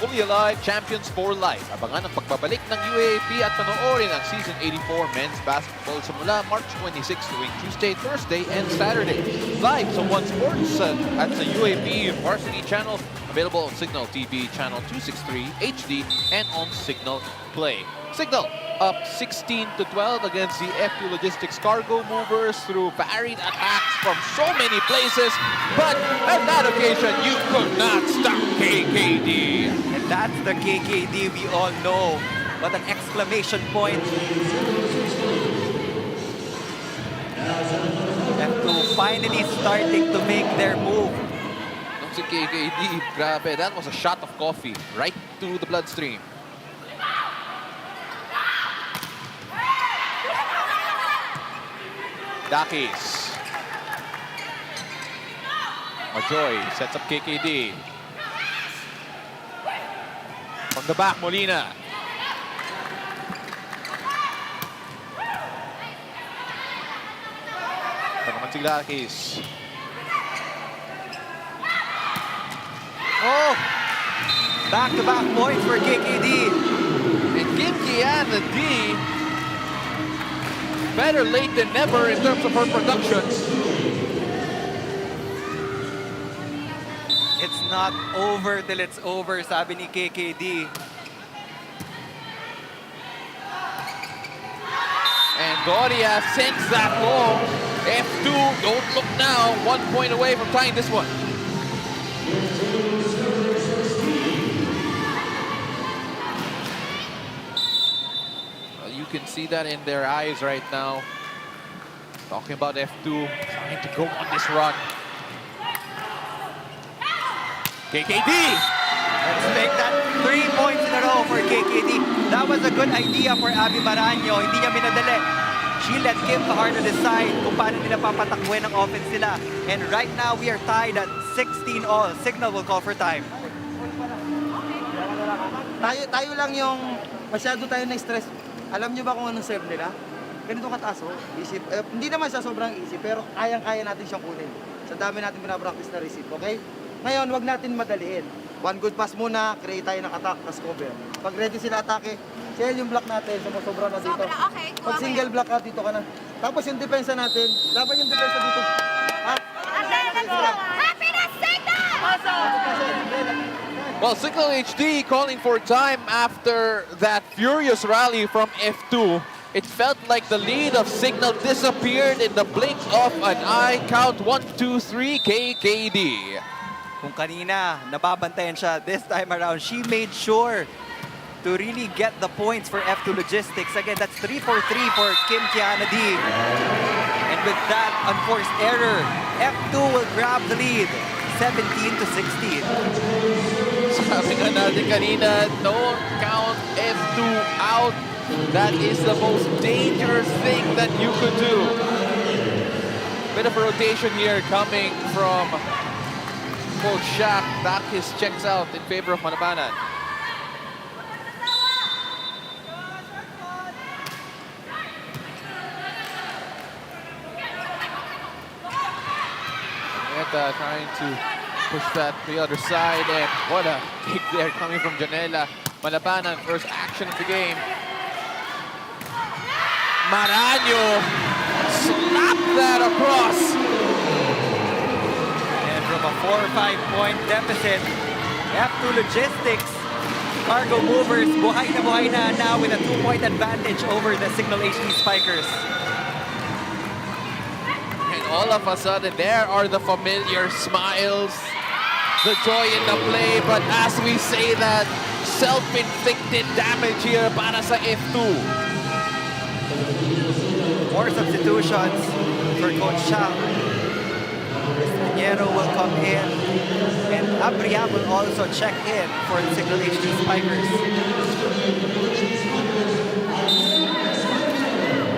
Fully Alive Champions for Life. Abangan ang pagbabalik ng UAAP at panoorin ang Season 84 Men's Basketball simula March 26 tuwing Tuesday, Thursday, and Saturday. Live sa One Sports at sa UAAP Varsity Channel. Available on Cignal TV Channel 263 HD and on Cignal Play. Cignal up 16-12 against the F2 Logistics cargo movers through varied attacks from so many places. But on that occasion, you could not stop KKD. And that's the KKD we all know. What an exclamation point. F2 finally starting to make their move. Nung si KKD, grabe, that was a shot of coffee right to the bloodstream. Dakis. Majoy sets up KKD. From the back, Molina. Ito naman si Dakis. Oh! Back-to-back points for KKD. And Kim Kian, the D, better late than never in terms of her production. It's not over till it's over, sabi ni KKD. And Goria sends that long. F2, don't look now. 1 point away from tying this one. Well, you can see that in their eyes right now. Talking about F2 trying to go on this run. KKD! Let's make that 3 points in a row for KKD. That was a good idea for Abby Baranyo. Hindi niya minadali. She let Kim Fajardo decide kung paano nila papatakbuhin ang offense nila. And right now, we are tied at 16 all. Cignal will call for time. Tayo lang yung masyado tayo na-stress. Alam nyo ba kung anong serve nila? Ganito kataas, oh. Easy. Hindi naman siya sobrang easy, pero kayang-kaya natin siyang kunin. Sa dami natin pinapractice na receive, okay? Ngayon, wag natin madaliin. One good pass muna, create tayo ng attack, tas cover. Pag ready sila atake, share yung block natin, sumusobra na dito. okay. Pag single block ka, dito ka na. Tapos yung depensa natin, laban yung depensa dito. Ha? Happiness signal! Well, Cignal HD calling for time after that furious rally from F2. It felt like the lead of Cignal disappeared in the blink of an eye. Count 1, 2, 3, KKD. Kung kanina, nababantayan siya, this time around, she made sure to really get the points for F2 Logistics. Again, that's 3 for 3 for Kim Kiana D. And with that unforced error, F2 will grab the lead, 17-16. Sabi nga natin kanina, don't count F2 out. That is the most dangerous thing that you could do. Bit of a rotation here coming from Coach Shaq. Dakis checks out in favor of Manabanan. Etta trying to push that to the other side, and what a kick there coming from Janela. Manabanan, first action of the game. Maraño slapped that across. And from a 4 or 5 point deficit, F2 Logistics, cargo movers, buhay na now with a 2-point advantage over the Cignal HD Spikers. And all of a sudden, there are the familiar smiles, the joy in the play. But as we say that, self-inflicted damage here para sa F2. More substitutions for Coach Shaq. Castañero will come in, and Abria will also check in for the Cignal HD Spikers.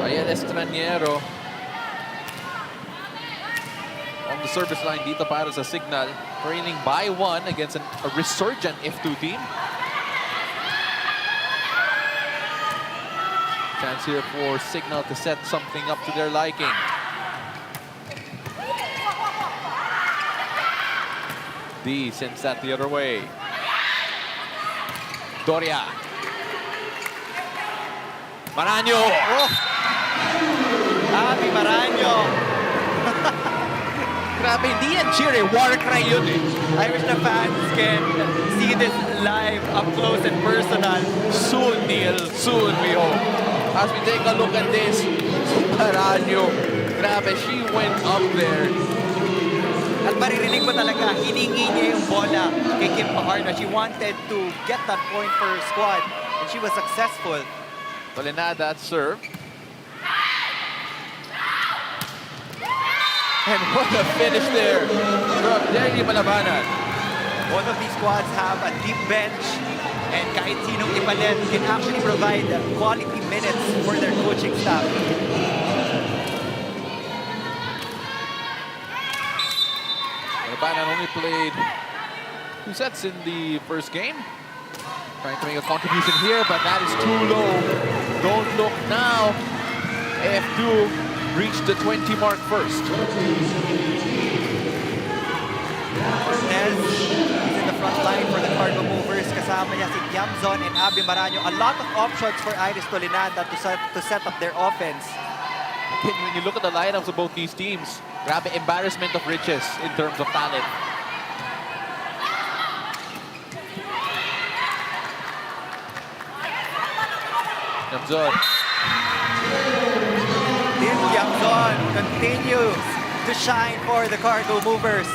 Ayan, Estraniero on the service line dito para sa Cignal, trailing by 1 against a resurgent F2 team. Chance here for Cignal to set something up to their liking. D sends that the other way. Doria. Maraño. Oh! Abby Maraño. Grabe, hindi yan cheer eh. War cry yun eh. I wish the fans can see this live, up close and personal. Soon, Neil. Soon, we hope. as we take a look at this, Paranyo, grabe, she went up there. At maririnig mo talaga, hiningi niya yung bola kay Kim Paharna. She wanted to get that point for her squad, and she was successful. Tolenada at serve. And what a finish there from Derry Malabanan. Both of these squads have a deep bench, and kahit sinong ipalit can actually provide quality minutes for their coaching staff. Malabanan only played 2 sets in the first game. Trying to make a contribution here, but that is too low. Don't look now. F2 reached the 20 mark first. Cortez is in the front line for the cargo movers. Kasama niya si Tiamzon and Abby Maraño. A lot of options for Iris Tolenada to set up their offense. When you look at the lineups of both these teams, grabe embarrassment of riches in terms of talent. Tiamzon. Tim Tiamzon continues to shine for the cargo movers.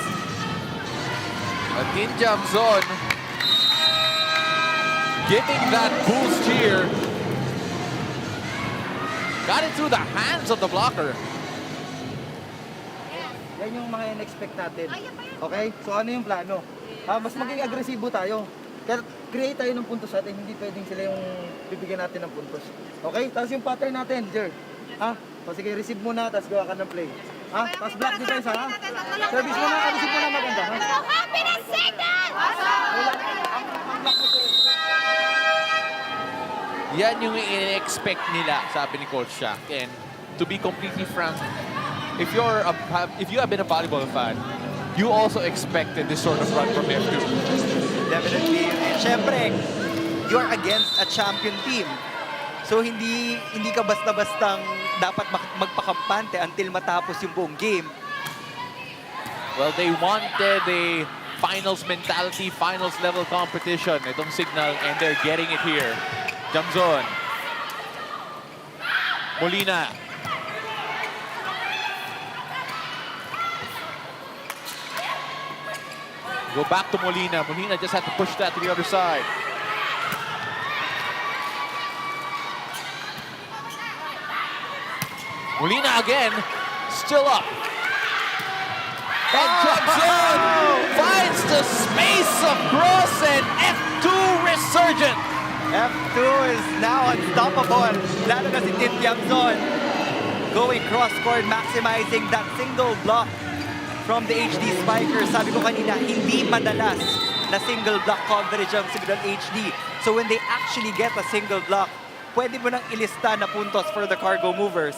Tin Tiamzon giving that boost here. Got it through the hands of the blocker. Yan yung mga in-expect natin. Okay? So ano yung plano? Mas maging agresibo tayo. Kaya create tayo ng puntos natin. Hindi pwedeng sila yung bibigyan natin ng puntos. Okay? Tapos yung pattern natin, Jer. So sige, receive muna, tapos gawa ka ng play. Tapos block defense, ha? Service muna, receive muna maganda, ha? Happiness signal! Yan yung in-expect nila, sabi ni Coach Shaq. And to be completely frank, if you have been a volleyball fan, you also expected this sort of run from F2. Definitely. And syempre, you're against a champion team. So hindi ka basta-bastang dapat magpakampante until matapos yung buong game. Well, they wanted a finals mentality, finals level competition. Itong Cignal, and they're getting it here. Tiamzon. Molina. Go back to Molina. Molina just had to push that to the other side. Molina again, still up. And Tiamzon finds the space of cross, and F2 resurgent. F2 is now unstoppable. Lalo na si Tim Tiamzon. Going cross-court, maximizing that single block from the HD Spikers. Sabi ko kanina, hindi madalas na single block coverage ang Cignal HD. So when they actually get a single block, pwede mo nang ilista na puntos for the cargo movers.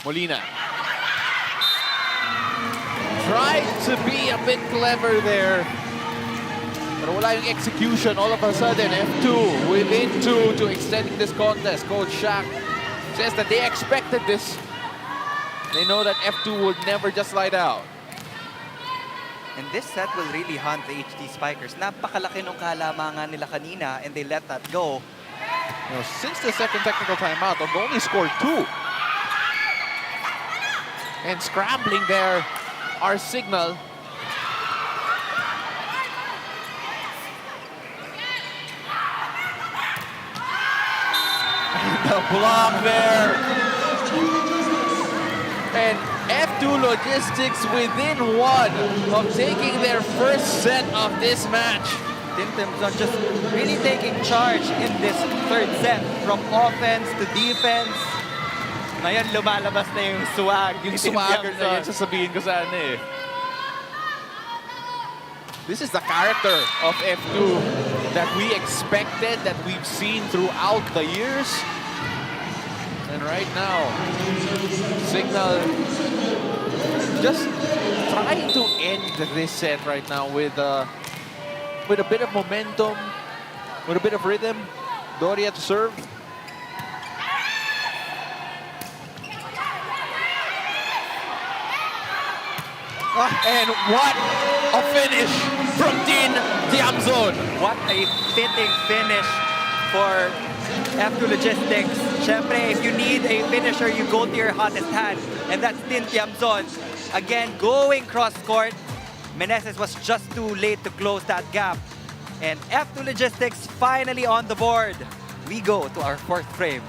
Molina. Tried to be a bit clever there. Pero wala yung execution. All of a sudden, F2 within 2 to extending this contest. Coach Shaq says that they expected this. They know that F2 would never just lie down. And this set will really hunt the HD Spikers. Napakalaki nung kalamangan nila kanina, and they let that go. You know, since the second technical timeout, they've only scored 2. And scrambling there are Cignal. And the block there. And F2 Logistics within 1 of taking their first set of this match. Tim Tiamzon just really taking charge in this third set, from offense to defense. Ngayon lumalabas na yung swag. Yung Tim swagger na Tiamzon. yan, sasabihin ko sana eh. This is the character of F2 that we expected, that we've seen throughout the years. And right now, Cignal just trying to end this set right now with a bit of momentum, with a bit of rhythm. Doria to serve. And what a finish from Tin Tiamzon. What a fitting finish for F2 Logistics. Syempre, if you need a finisher, you go to your hottest hand. And that's Tin Tiamzon. Again, going cross-court. Meneses was just too late to close that gap. And F2 Logistics finally on the board. We go to our fourth frame.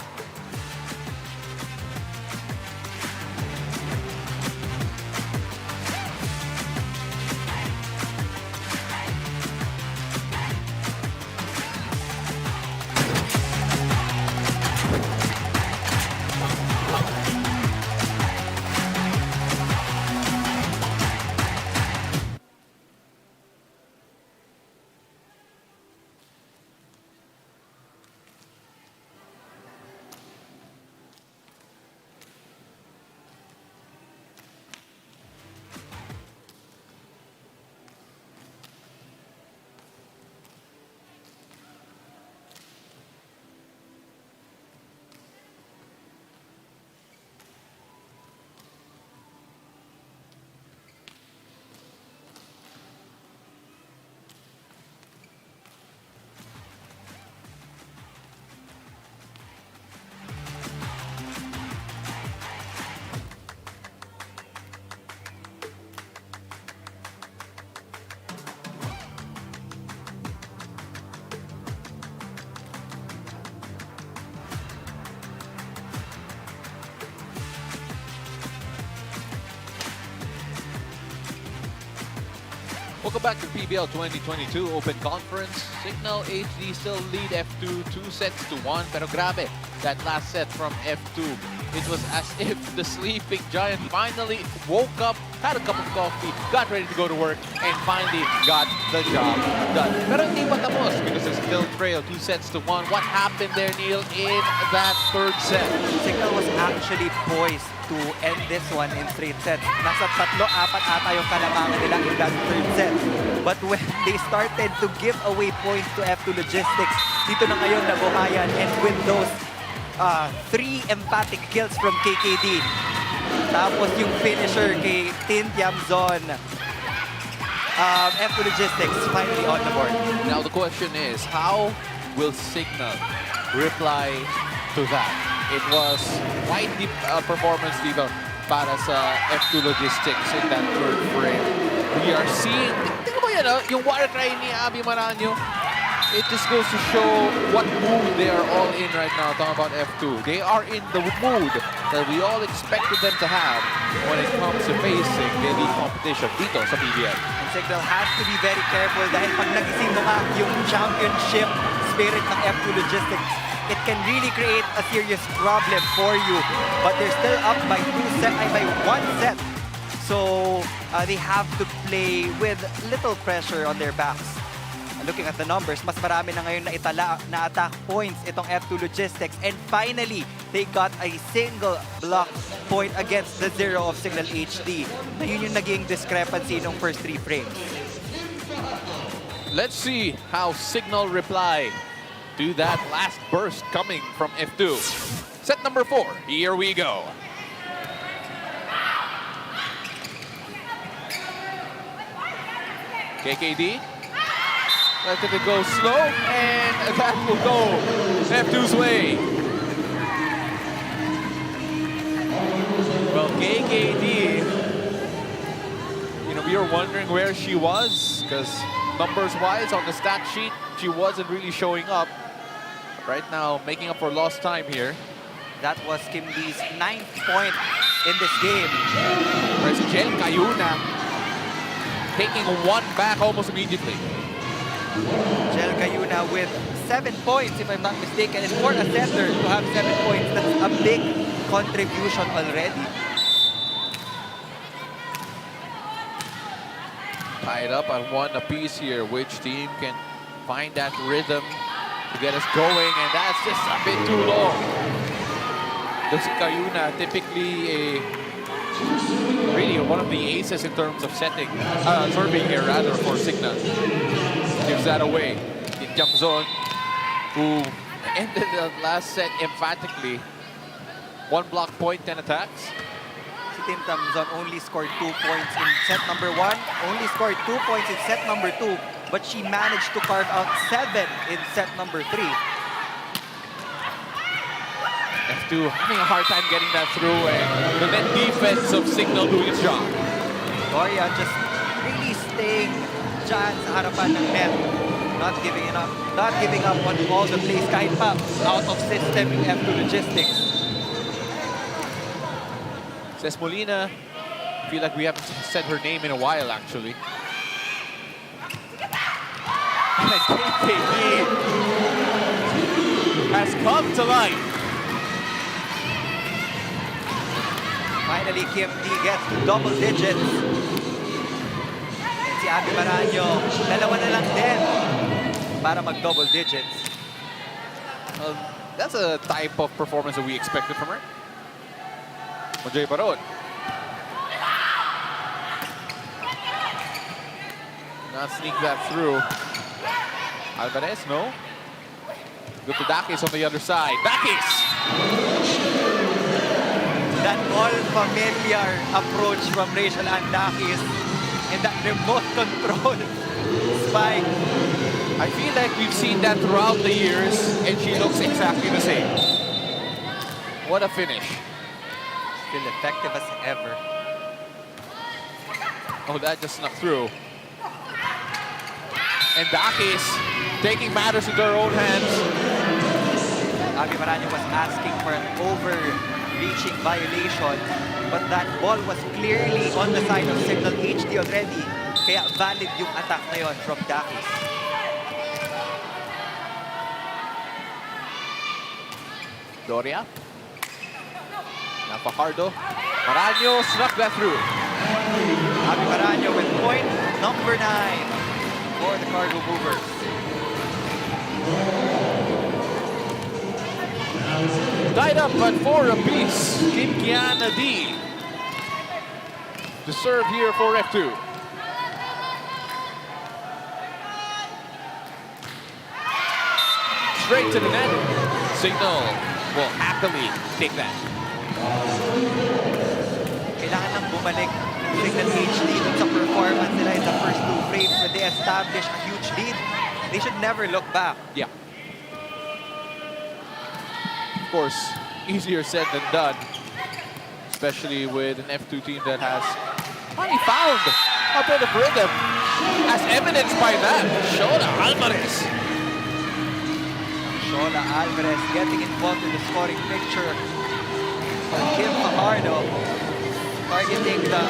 Welcome back to PVL 2022 Open Conference. Cignal HD still lead F2 2-1. Pero grabe, that last set from F2. It was as if the sleeping giant finally woke up, had a cup of coffee, got ready to go to work, and finally got the job done. Pero hindi pa tapos because they still trail 2-1. What happened there, Neil, in that third set? Cignal was actually poised to end this one in straight sets. Nasa 3-4 ata yung kalamangan nila in that third set. But when they started to give away points to F2 Logistics, dito na ngayon nabuhayan, and with those 3 emphatic kills from KKD. Tapos yung finisher kay Tin Tiamzon. F2 Logistics finally on the board. Now the question is, how will Cignal reply to that? It was quite deep performance dito para sa F2 Logistics in that third frame. We are seeing, tingnan mo yan, yung water cry ni Abby Maranyo. It just goes to show what mood they are all in right now, talking about F2. They are in the mood that we all expected them to have when it comes to facing the elite competition dito sa PVL. And Cignal has to be very careful dahil pag nagising mo nga yung championship spirit ng F2 Logistics, it can really create a serious problem for you. But they're still up by 1 set. So they have to play with little pressure on their backs. Looking at the numbers, mas marami na ngayon na itala na attack points itong F2 Logistics. And finally, they got a single block point against the 0 of Cignal HD. Na yun yung naging discrepancy nung first 3 frames. Let's see how Cignal reply to that last burst coming from F2. Set number 4, here we go. KKD. Let it go slow, and that will go F2's way. Well, KKD, we were wondering where she was, because numbers-wise on the stat sheet, she wasn't really showing up. Right now, making up for lost time here. That was Kim Lee's 9th point in this game. Whereas Jen Cayuna taking 1 back almost immediately. Jel Cayuna with 7 points, if I'm not mistaken. And for a setter to have 7 points, that's a big contribution already. Tied up at 1 apiece here. Which team can find that rhythm to get us going? And that's just a bit too long. This Cayuna, typically really one of the aces in terms of setting, serving here rather for Cignal. Gives that away. Tin Tiamzon, who ended the last set emphatically. 1 block point, 10 attacks. Si Tin Tiamzon only scored 2 points in set number 1, only scored 2 points in set number 2. but she managed to carve out 7 in set number 3. F2 having a hard time getting that through, and the net defense of Cignal doing its job. Gloria just really staying dyan sa harapan ng net. Not giving up on all the plays kahit pa out of system yung F2 Logistics. Says Molina, I feel like we haven't said her name in a while, actually. And KKD has come to life. Finally, Kim D gets to double digits. And si Abby Maraño, dalawa na lang din para mag-double digits. That's a type of performance that we expected from her. Majoy Baron. Not sneak that through. Alvarez, no? Go to Dakis on the other side. Dakis! That all-familiar approach from Rachel Andakis and that remote control spike. I feel like we've seen that throughout the years, and she looks exactly the same. What a finish. Still effective as ever. Oh, that just snuck through. And Dakis taking matters into her own hands. Abby Maraño was asking for an overreaching violation, but that ball was clearly on the side of Cignal HD already. Kaya valid yung attack na yun from Dakis. Doria. Now Fajardo. Maraño snuck that through. Abby Maraño with point number 9 for the Cargo Movers. Tied up at 4 apiece. Kim Kiana D. To serve here for F2. Straight to the net. Cignal will happily take that. Kailangan nang bumalik ng Cignal HD dun sa performance nila in the first 2 frames when they established a huge lead. They should never look back. Yeah. Of course, easier said than done. Especially with an F2 team that has finally found a bit of rhythm. As evidenced by that, Shola Alvarez. Shola Alvarez getting involved in the scoring picture for Kim Fajardo. Targeting the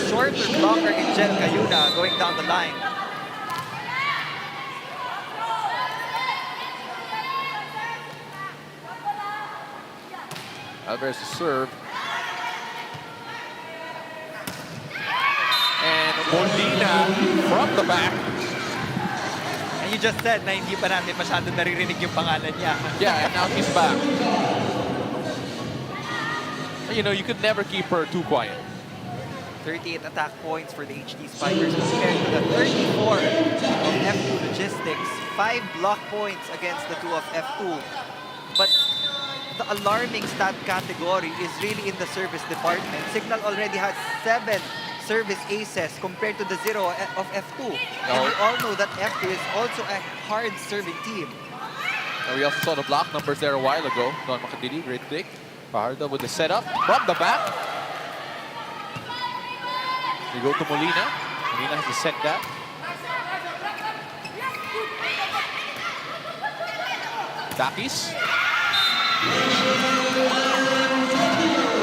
shorter blocker in Jen Cayuna going down the line. Alvarez to serve. And Molina from the back. And you just said na hindi pa natin masyado naririnig yung pangalan niya. Yeah, and now he's back. You know, you could never keep her too quiet. 38 attack points for the HD Spikers compared to the 34 of F2 Logistics. 5 block points against the 2 of F2. But the alarming stat category is really in the service department. Cignal already has 7 service aces compared to the 0 of F2. And we all know that F2 is also a hard serving team. And we also saw the block numbers there a while ago. Don Makadili, great pick. Fajardo with the setup from the back. We go to Molina. Molina has to set that. Dakis.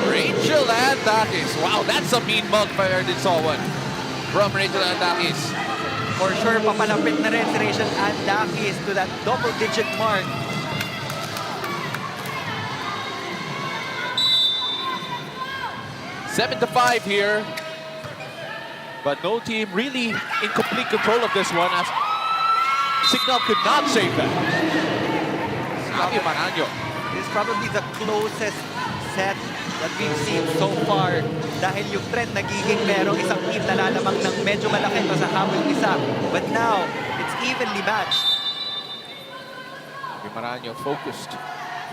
Rachel and Dakis. Wow, that's a mean mug if I ever did saw one. From Rachel and Dakis. For sure, papalapit na rin si Rachel Andakis to that double-digit mark. Seven to 5 here. But no team really in complete control of this one as Cignal could not save that. Abby Maraño. This is probably the closest set that we've seen so far dahil yung trend nagiging merong isang team na lalamang ng medyo malaki to sa habol isa. But now, it's evenly matched. Abby Maraño focused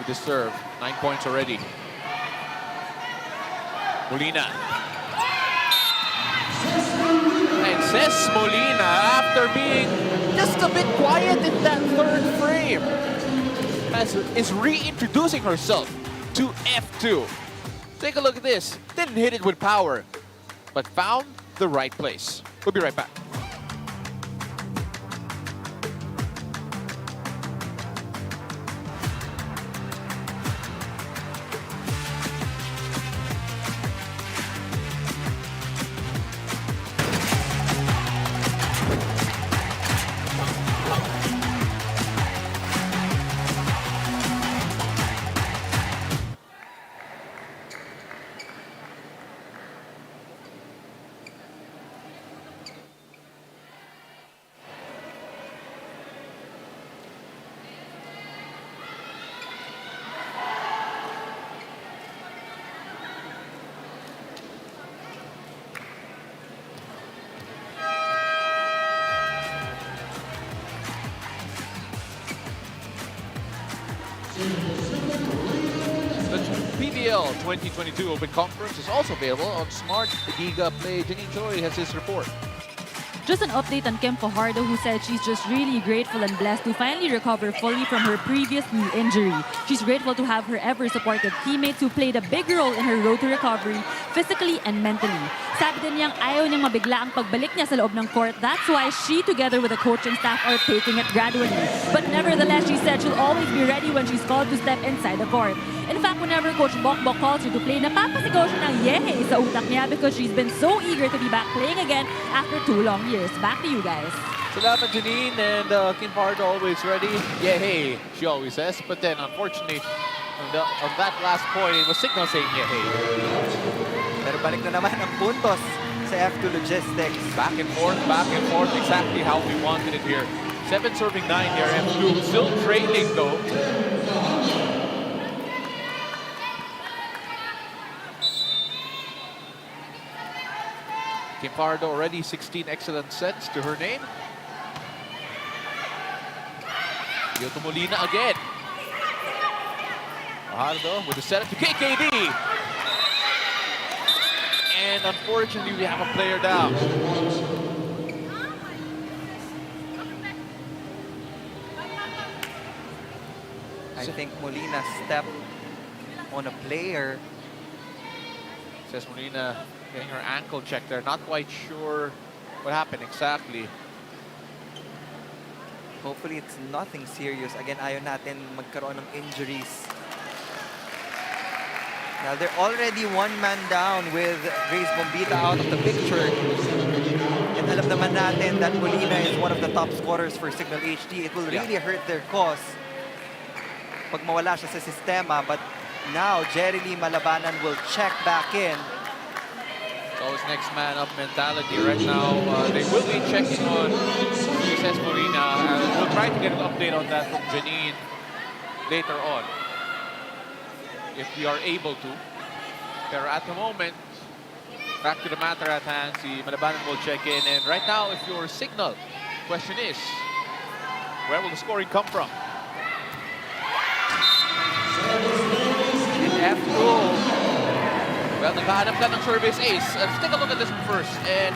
with the serve. 9 points already. Molina. And Cess Molina, after being just a bit quiet in that third frame, is reintroducing herself to F2. Take a look at this. Didn't hit it with power, but found the right place. We'll be right back. The PVL 2022 Open Conference is also available on Smart Giga Play. Janine Choi has his report. Just an update on Kim Fajardo, who said she's just really grateful and blessed to finally recover fully from her previous knee injury. She's grateful to have her ever-supported teammates who played a big role in her road to recovery, physically and mentally. Sabi din niyang ayaw niyang mabigla ang pagbalik niya sa loob ng court. That's why she, together with the coaching staff, are taking it gradually. But nevertheless, she said she'll always be ready when she's called to step inside the court. In fact, whenever Coach Bokbok calls her to play, napapasigaw siya ng yehey sa utak niya because she's been so eager to be back playing again after 2 long years. Back to you guys. Salamat Janine, and Kim Fajardo always ready. Yeah, hey, she always says. But then, unfortunately, on that last point, it was Cignal saying yeah, hey. Pero balik na naman ang puntos sa F2 Logistics. Back and forth, exactly how we wanted it here. 7 serving 9 here, F2 still trailing though. Kim Fajardo already 16 excellent sets to her name. Yoto Molina again. Fajardo with the setup to KKD. And unfortunately, we have a player down. I think Molina stepped on a player. Says Molina getting her ankle checked there. Not quite sure what happened exactly. Hopefully it's nothing serious. Again, ayaw natin magkaroon ng injuries. Now they're already 1 man down with Grace Bombita out of the picture. And alam naman natin that Molina is one of the top scorers for Cignal HD. It will really hurt their cause pag mawala siya sa sistema. But now, Jerry Lee Malabanan will check back in. It's always next man up mentality right now. They will be checking on Cess Molina. We'll try to get an update on that from Janine later on, if we are able to. Pero at the moment, back to the matter at hand, si Malabanan will check in. And right now, if you're Cignal, question is, where will the scoring come from? In F2, well, naghahanap ka ng service ace. Let's take a look at this one first. And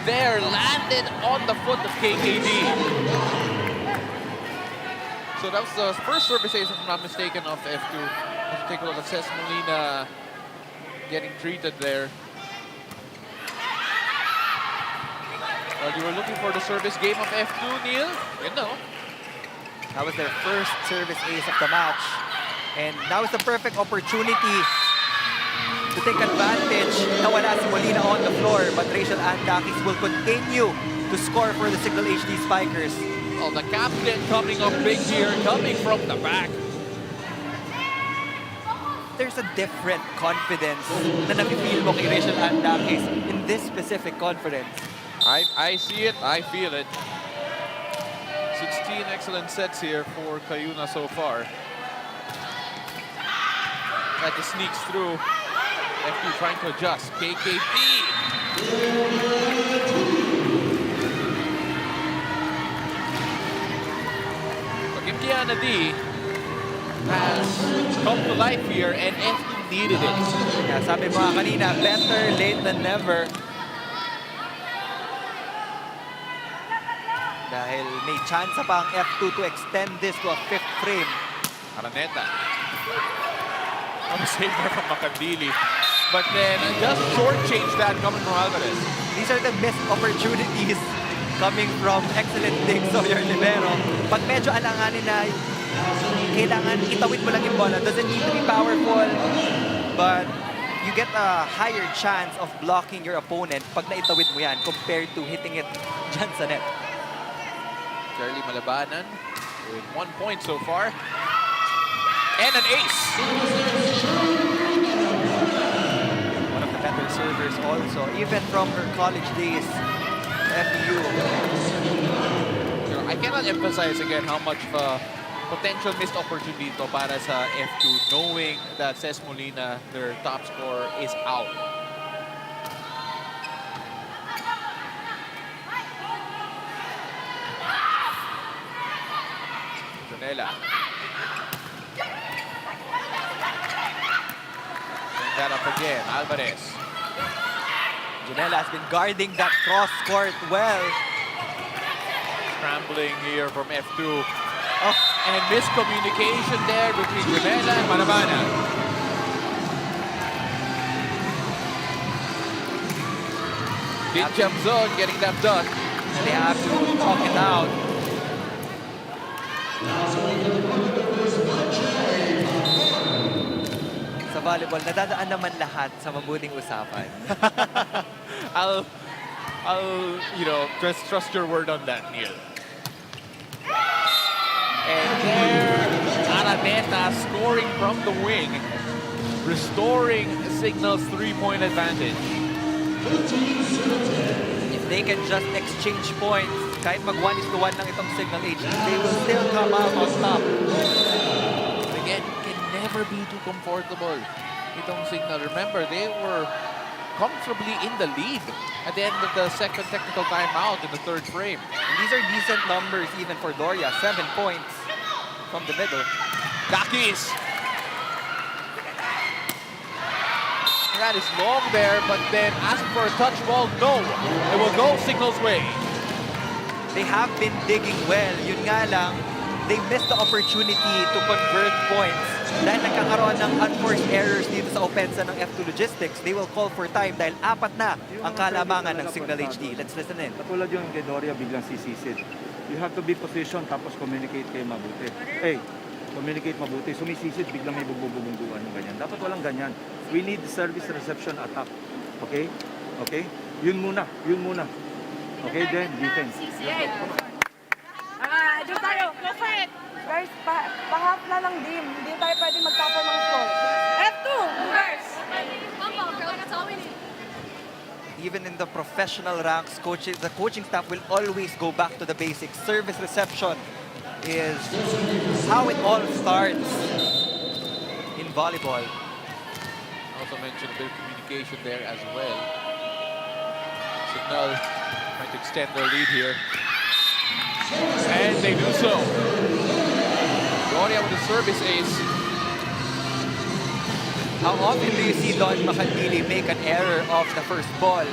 there, landed on the foot of KKD. So that was the first service ace, if I'm not mistaken, of F2. Let's take a look at Cess Molina getting treated there. Well, you were looking for the service game of F2, Neil? You know. that was their first service ace of the match. And now is the perfect opportunity to take advantage. Nawala si Molina on the floor, but Rachel Andakis will continue to score for the Cignal HD Spikers. Oh, the captain coming up big here, coming from the back. There's a different confidence na nafe-feel mo kay Rachel Andakis in this specific conference. I see it, I feel it. 16 excellent sets here for Cayuna so far. That just sneaks through. FP trying to adjust. KKD. Kiana D has come to life here and FP needed it. Yeah, sabi mo nga kanina, better late than never. dahil may chance pa ang F2 to extend this to a 5th frame. Araneta. On the save there from Makandili. But then just shortchange that coming from Alvarez. These are the missed opportunities coming from excellent digs of your libero. Pag medyo alanganin na, kailangan itawid mo lang yung bola. Doesn't need to be powerful, but you get a higher chance of blocking your opponent pag naitawid mo yan compared to hitting it dyan sa net. Charlie Malabanan with 1 point so far. And an ace. One of the better servers also, even from her college days, FU. I cannot emphasize again how much of a potential missed opportunity to para sa F2, knowing that Ces Molina, their top scorer, is out. Janela. Bring that up again, Alvarez. Janela has been guarding that cross court well. Scrambling here from F2. Oh, and miscommunication there between Janela and Manabana. Big jump zone getting that done. And they have to talk it out. Sa volleyball, nadadaan naman lahat sa mabuting usapan. I'll just trust your word on that, Neil. And there, Araneta scoring from the wing, restoring Cignal's 3-point advantage. If they can just exchange points, kahit mag 1-1 lang itong Cignal HD, they will still come out on top. But again, can never be too comfortable itong Cignal. Remember, they were comfortably in the lead at the end of the second technical timeout in the 3rd frame. And these are decent numbers even for Doria. 7 points from the middle. Dakis. That is long there, but then asking for a touch ball, no. It will go Cignal's way. They have been digging well. Yun nga lang, they missed the opportunity to convert points. Dahil nagkakaroon ng unforced errors dito sa opensa ng F2 Logistics, they will call for time dahil 4 na ang kalamangan ng Cignal HD. Let's listen in. Katulad yung kay Doria biglang sisisid. You have to be positioned tapos communicate kayo mabuti. Hey, communicate mabuti. Sumisisid, biglang may bububungguan yung ganyan. Dapat walang ganyan. We need service reception attack. Okay? Okay? Yun muna. Yun muna. Okay, then defense. Diyan tayo. Go for it. Guys, pahap na lang dim. Hindi tayo pwede magtapon ng score. F2, movers. Even in the professional ranks, the coaching staff will always go back to the basics. Service reception is how it all starts in volleyball. Also mentioned a bit of communication there as well. Cignal trying to extend their lead here. And they do so. Doria with a service ace. How often do you see Don Makandili make an error off the first ball?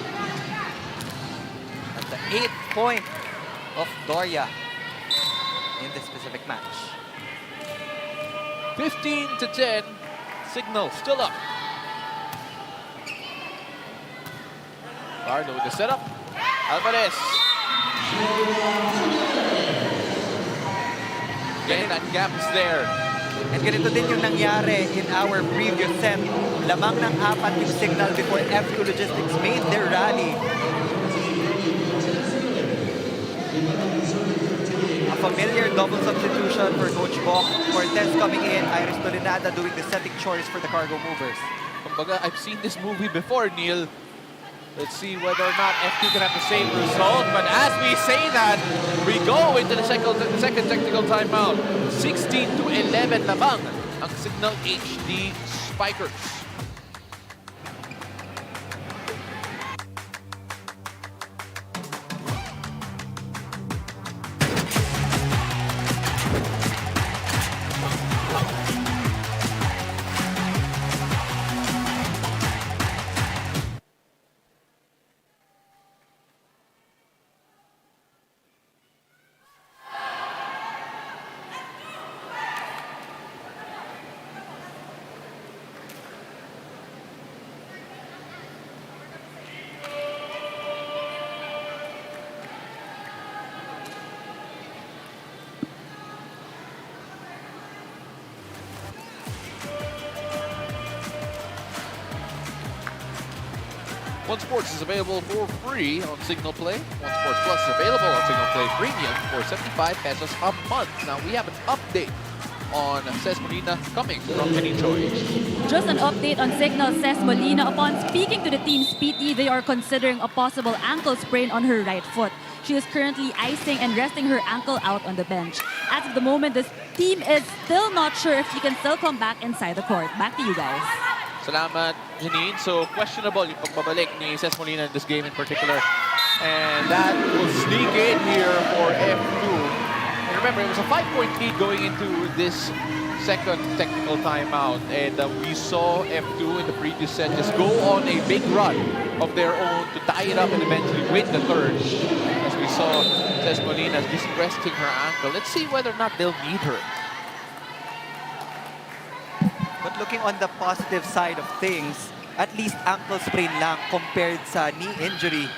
At the 8th point of Doria in this specific match. 15-10. Cignal still up. Bardo with the setup. Alvarez. Again, that gap is there. And ganito din yung nangyari in our previous set. Lamang ng 4 yung Cignal before F2 Logistics made their rally. A familiar double substitution for Coach Bok. Cortez coming in, Iris Tolinada doing the setting chores for the Cargo Movers. Kumbaga, I've seen this movie before, Neil. Let's see whether or not F2 can have the same result. But as we say that, we go into the second technical timeout. 16-11 lamang ang Cignal HD Spikers. One Sports is available for free on Cignal Play. One Sports Plus is available on Cignal Play Premium for 75 pesos a month. Now we have an update on Ces Molina coming from Any Choice. Just an update on Cignal Ces Molina. Upon speaking to the team's PT, they are considering a possible ankle sprain on her right foot. She is currently icing and resting her ankle out on the bench. As of the moment, this team is still not sure if she can still come back inside the court. Back to you guys. Salamat, Janine. So, questionable yung pagbabalik ni Ces Molina in this game in particular. And that will sneak in here for F2. And remember, it was a 5-point lead going into this second technical timeout. And we saw F2 in the previous set just go on a big run of their own to tie it up and eventually win the third. As we saw Ces Molina just resting her ankle. Let's see whether or not they'll need her. But looking on the positive side of things, at least ankle sprain lang compared sa knee injury.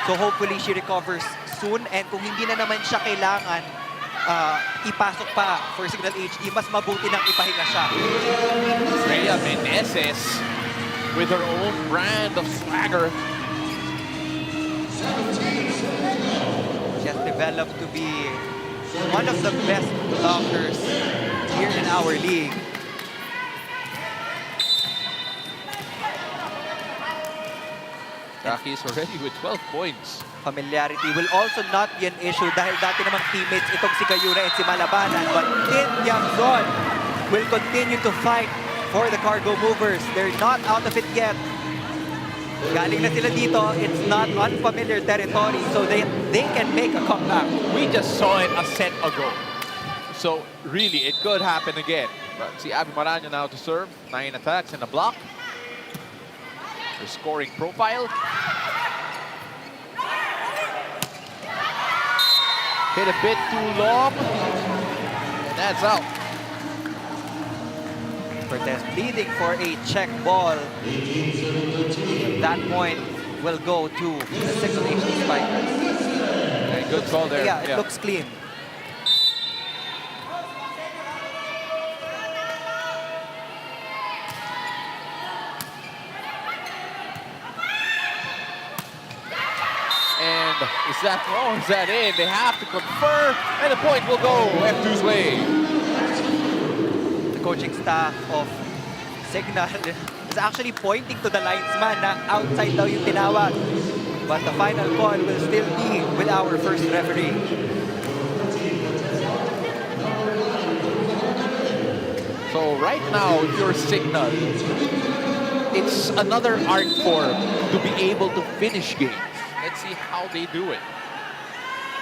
So hopefully she recovers soon. And kung hindi na naman siya kailangan ipasok pa for Cignal HD, mas mabuti nang ipahinga siya. Rhea Meneses with her own brand of swagger. She has developed to be one of the best blockers here in our league. Rockies already with 12 points. Familiarity will also not be an issue dahil dati namang teammates itong si Kayuna at si Malabanan. But Tin Tiangzon will continue to fight for the cargo movers. They're not out of it yet. Galing na sila dito. It's not unfamiliar territory, so they can make a comeback. We just saw it a set ago. So really, it could happen again. But see Abby Marano now to serve. 9 attacks and a block. Her scoring profile. Hit a bit too long. And that's out. Cortez pleading for a check ball. That point will go to the Cignal HD Spikers. Okay, good call there. Yeah, it looks clean. And is that wrong? Is that in? They have to confirm, and the point will go F2's way. The coaching staff of Cignal is actually pointing to the linesman na outside daw yung tinawag. But the final call will still be with our first referee. So right now, if you're Cignal, it's another art form to be able to finish games. Let's see how they do it.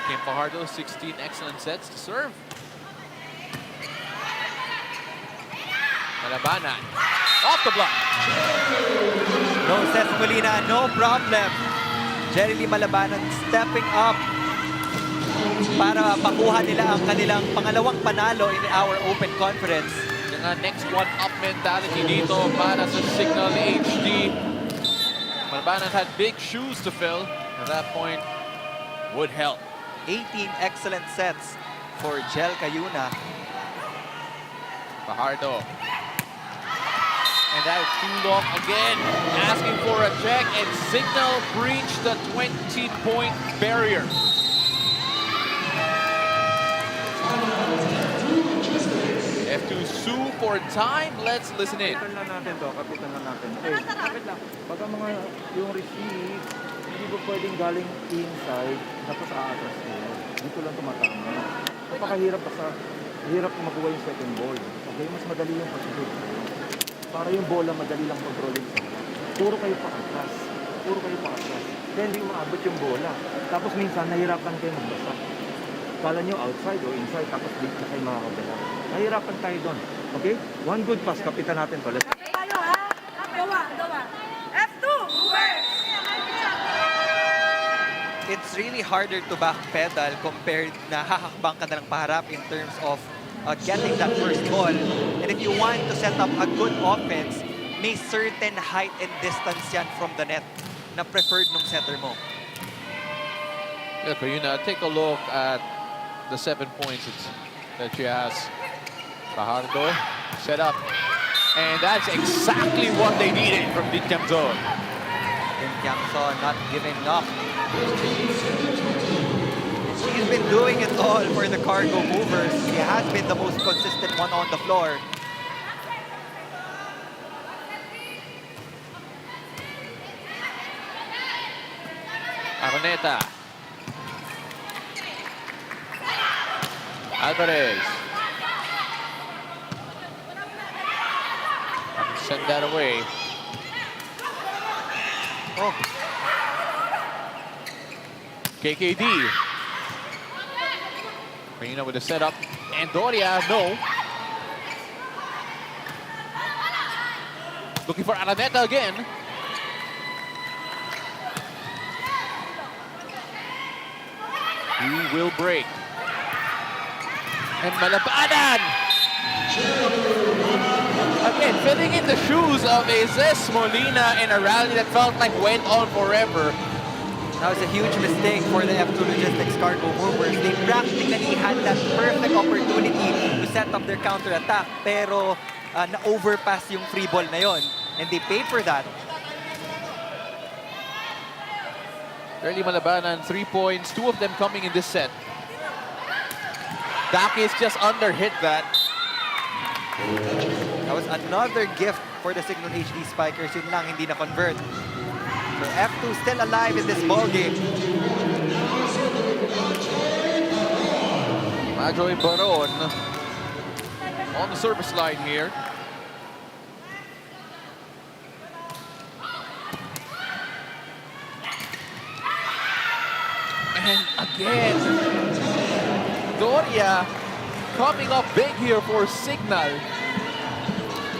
Kim Fajardo, 16 excellent sets to serve. Malabanan, off the block. No Ces Molina, no problem. Jerry Lee Malabanan stepping up para makuha nila ang kanilang pangalawang panalo in our open conference. Yung next one up mentality dito para sa Cignal HD. Malabanan had big shoes to fill. At that point, would help. 18 excellent sets for Jel Kayuna. Fajardo. And that is too long again. Asking for a check, and Cignal breached the 20-point barrier. F2 sue for time. Let's listen in. Kapitan na natin to, kapitan na natin. Baka mga yung receive, hindi ba pwedeng galing inside, tapos aatras nila. Dito lang tumatama. Napakahirap basta, hirap makuha yung second ball. Okay, mas madali yung pag-shoot. Para yung bola madali lang pag-rolling sa. Puro kayo pakatras. Puro kayo pakatras. Kaya hindi maabot yung bola. Tapos minsan, nahirapan kayo magbasa. Kala nyo outside o inside, tapos di na kayo makakabala. Nahirapan tayo doon. Okay? One good pass, kapitan natin to. Let's Tayo ha? Dawa. F2, movers! It's really harder to backpedal compared na hahakbang ka na lang paharap in terms of getting that first ball. And if you want to set up a good offense, may certain height and distance yan from the net na preferred nung setter mo. Yeah, but take a look at the 7 points that she has. Fajardo set up. And that's exactly what they needed from Tin Tiangzon. And Kyangso not giving up. He's been doing it all for the cargo movers. He has been the most consistent one on the floor. Araneta. Alvarez. Send that away. Oh, KKD. Marina with the setup. And Doria, no. Looking for Araneta again. He will break. And Malabanan! Again, filling in the shoes of a Zes Molina in a rally that felt like went on forever. that was a huge mistake for the F2 Logistics cargo movers. They practically had that perfect opportunity to set up their counter-attack, pero na-overpass yung free ball na yon, and they paid for that. Early Malabanan, 3 points, 2 of them coming in this set. Dakis just under-hit that. That was another gift for the Cignal HD Spikers. Yun lang, hindi na-convert. So F2 still alive in this ballgame. Majoy Baron on the service line here. And again, Doria coming up big here for Cignal.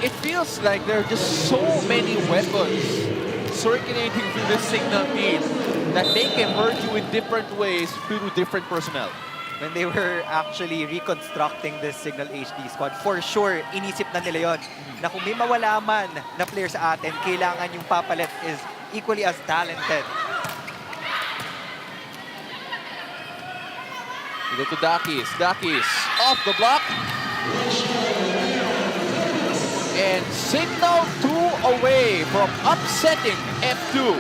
It feels like there are just so many weapons circulating through the Cignal team that they can hurt you in different ways through different personnel. When they were actually reconstructing this Cignal HD squad, for sure, inisip na nila yon na kung may mawala man na player sa atin, kailangan yung papalit is equally as talented. We go to Dakis. Dakis off the block. And Cignal 2 away from upsetting F2.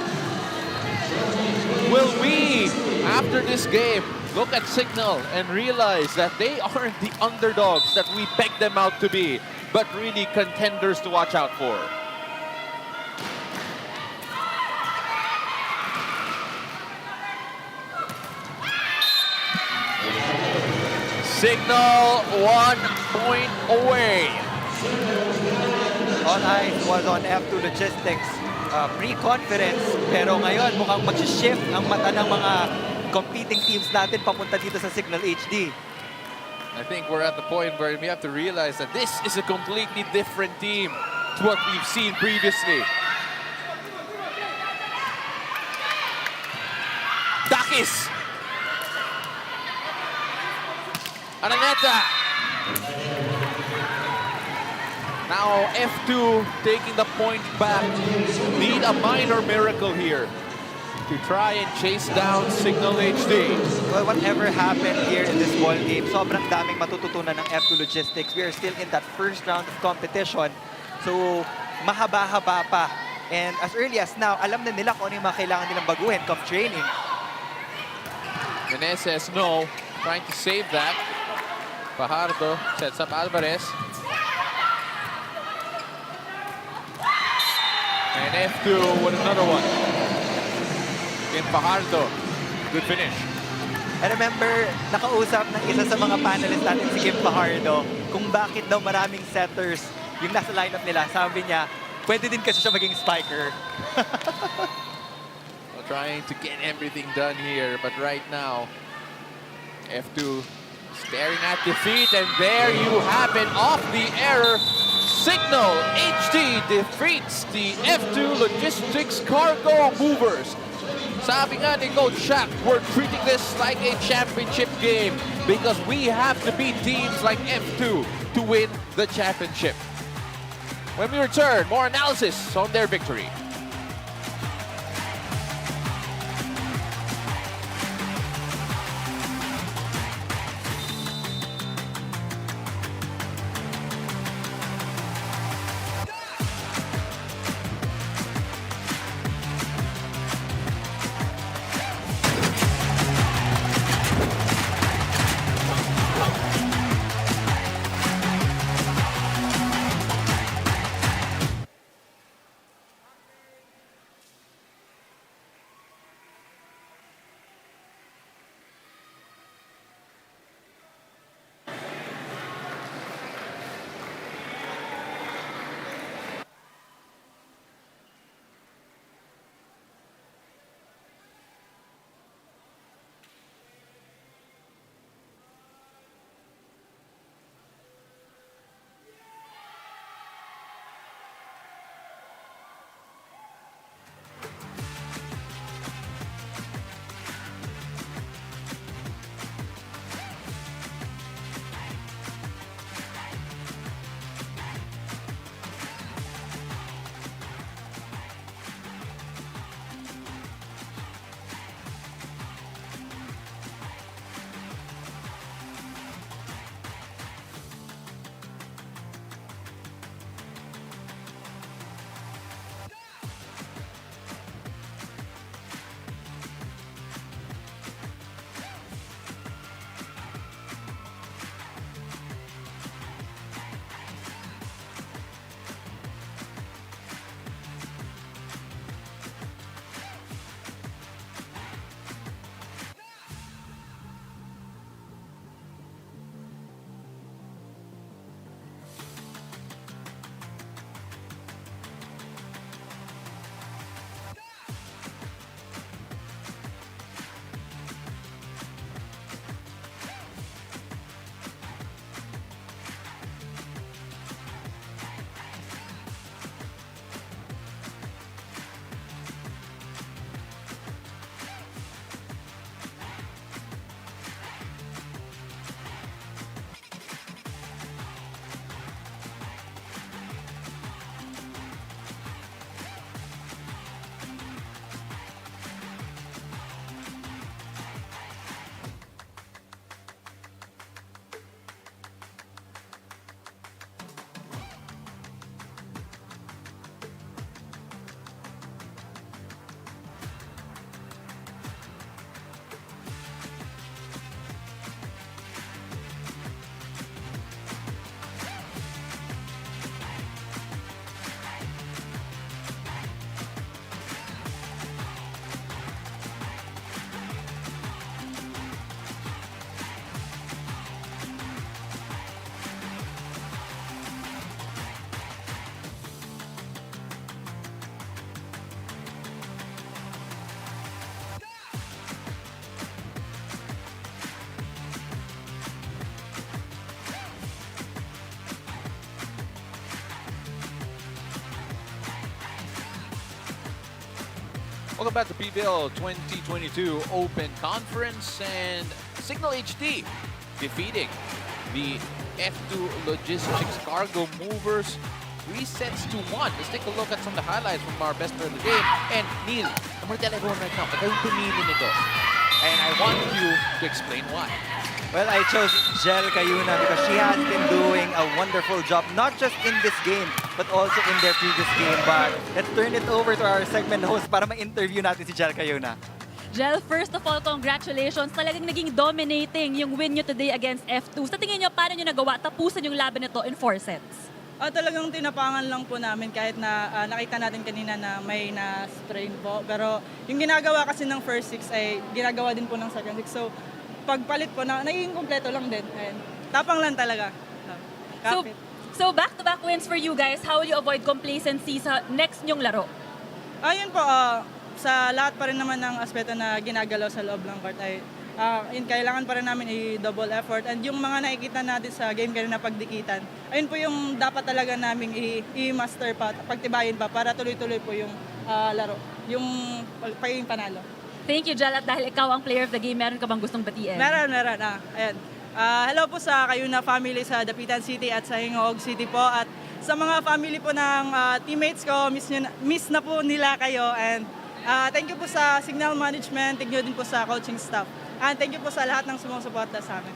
Will we, after this game, look at Cignal and realize that they aren't the underdogs that we pegged them out to be, but really contenders to watch out for? Cignal 1 point away. All eyes was on F2 Logistics. Pre-confidence, pero ngayon mukhang mag-shift ang mata ng mga competing teams natin papunta dito sa Cignal HD. I think we're at the point where we have to realize that this is a completely different team to what we've seen previously. Dakis! Araneta! Now F2 taking the point back. Need a minor miracle here to try and chase down Cignal HD. Well, whatever happened here in this ball game, sobrang daming matututunan ng F2 Logistics. We are still in that first round of competition. So, mahaba-haba pa. And as early as now, alam na nila kung ano yung mga kailangan nilang baguhin come training. Meneses, no. Trying to save that. Fajardo sets up Alvarez. And F2 with another one. Again, Fajardo. Good finish. I remember, nakausap ng isa sa mga panelists natin si Kim Fajardo kung bakit daw maraming setters yung nasa lineup nila. Sabi niya, pwede din kasi siya maging spiker. Well, trying to get everything done here, but right now, F2 staring at defeat, and there you have it, off the error. Cignal HD defeats the F2 Logistics Cargo Movers. Sabi nga ni Coach Shaq, we're treating this like a championship game because we have to beat teams like F2 to win the championship. When we return, more analysis on their victory. Welcome back to PVL 2022 Open Conference, and Cignal HD defeating the F2 Logistics Cargo Movers 3 sets to 1. Let's take a look at some of the highlights from our best player of the game. And Neil, I'm going to tell everyone right now, kagawin pumili nito. And I want you to explain why. Well, I chose Jel Cayuna because she has been doing a wonderful job, not just in this game, but also in their previous game. But let's turn it over to our segment host para ma-interview natin si Jel Cayuna. Jel, first of all, congratulations. Talagang naging dominating yung win nyo today against F2. Sa tingin nyo, paano nyo nagawa tapusan yung laban nito in 4 sets? Talagang tinapangan lang po namin kahit na nakita natin kanina na may na-strain po. Pero yung ginagawa kasi ng first 6 ay ginagawa din po ng second 6. So pagpalit po, naging kompleto lang din. And tapang lang talaga. Kapit. So back-to-back wins for you guys. How will you avoid complacency sa next nyong laro? Ayun po, sa lahat pa rin naman ng aspeto na ginagalaw sa loob ng court ay kailangan pa rin namin i-double effort. And yung mga nakikita natin sa game kanina pagdikitan, ayun po yung dapat talaga namin i-master pa, pagtibayin pa para tuloy-tuloy po yung laro, yung pagiging panalo. Thank you, Jel. At dahil ikaw ang player of the game, meron ka bang gustong batiin? Meron. Ayan. Hello po sa Cayuna family sa Dapitan City at sa Hingog City po. At sa mga family po ng teammates ko, miss na po nila kayo. And thank you po sa Cignal Management, thank you din po sa coaching staff. And thank you po sa lahat ng sumusuporta sa amin.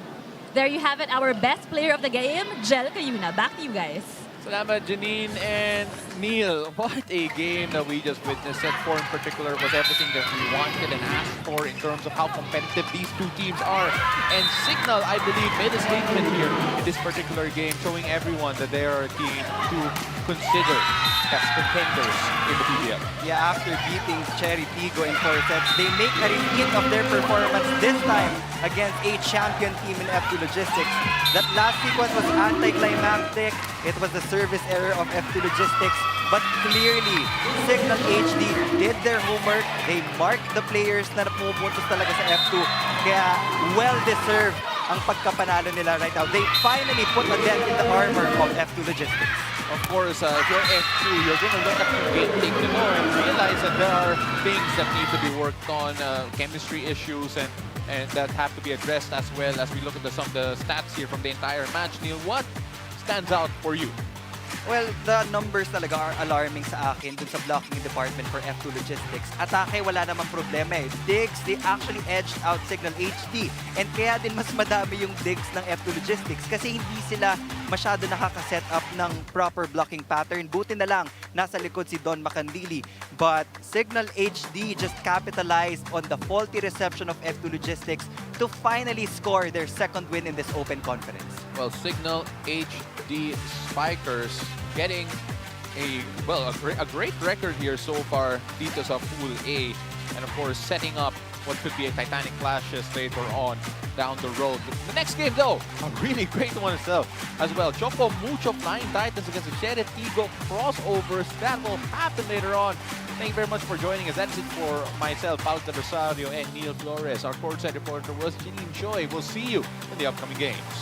There you have it, our best player of the game, Jel Cayuna. Back to you guys. Salamat, Janine and Neil. What a game that we just witnessed. Set 4 in particular was everything that we wanted and asked for in terms of how competitive these two teams are. And Cignal, I believe, made a statement here in this particular game, showing everyone that they are a team to consider as contenders in the PVL. Yeah, after beating Cherry Pigo in 4 sets, they make a repeat of their performance this time against a champion team in F2 Logistics. That last sequence was anticlimactic. It was the service error of F2 Logistics. But clearly, Cignal HD did their homework. They marked the players na pumupuntos talaga sa F2. Kaya well-deserved ang pagkapanalo nila right now. They finally put a dent in the armor of F2 Logistics. Of course, if you're F2, you're going to look at your game take more and realize that there are things that need to be worked on, chemistry issues, and that have to be addressed as well as we look at some of the stats here from the entire match. Neil, what stands out for you? Well, the numbers talaga are alarming sa akin dun sa blocking department for F2 Logistics. Atake, wala namang problema eh. Digs, they actually edged out Cignal HD. And kaya din mas madami yung digs ng F2 Logistics kasi hindi sila masyado nakaka-set up ng proper blocking pattern. Buti na lang, nasa likod si Don Macandili. But Cignal HD just capitalized on the faulty reception of F2 Logistics to finally score their second win in this open conference. Well, Cignal HD Spikers getting a great record here so far dito sa Pool A, and of course setting up what could be a titanic clashes later on down the road. The next game though, a really great one itself as well. Choco Mucho Flying Titans against the Sheriff Tigo crossovers. That will happen later on. Thank you very much for joining us. That's it for myself, Paul de Rosario, and Neil Flores. Our courtside reporter was Janine Choi. We'll see you in the upcoming games.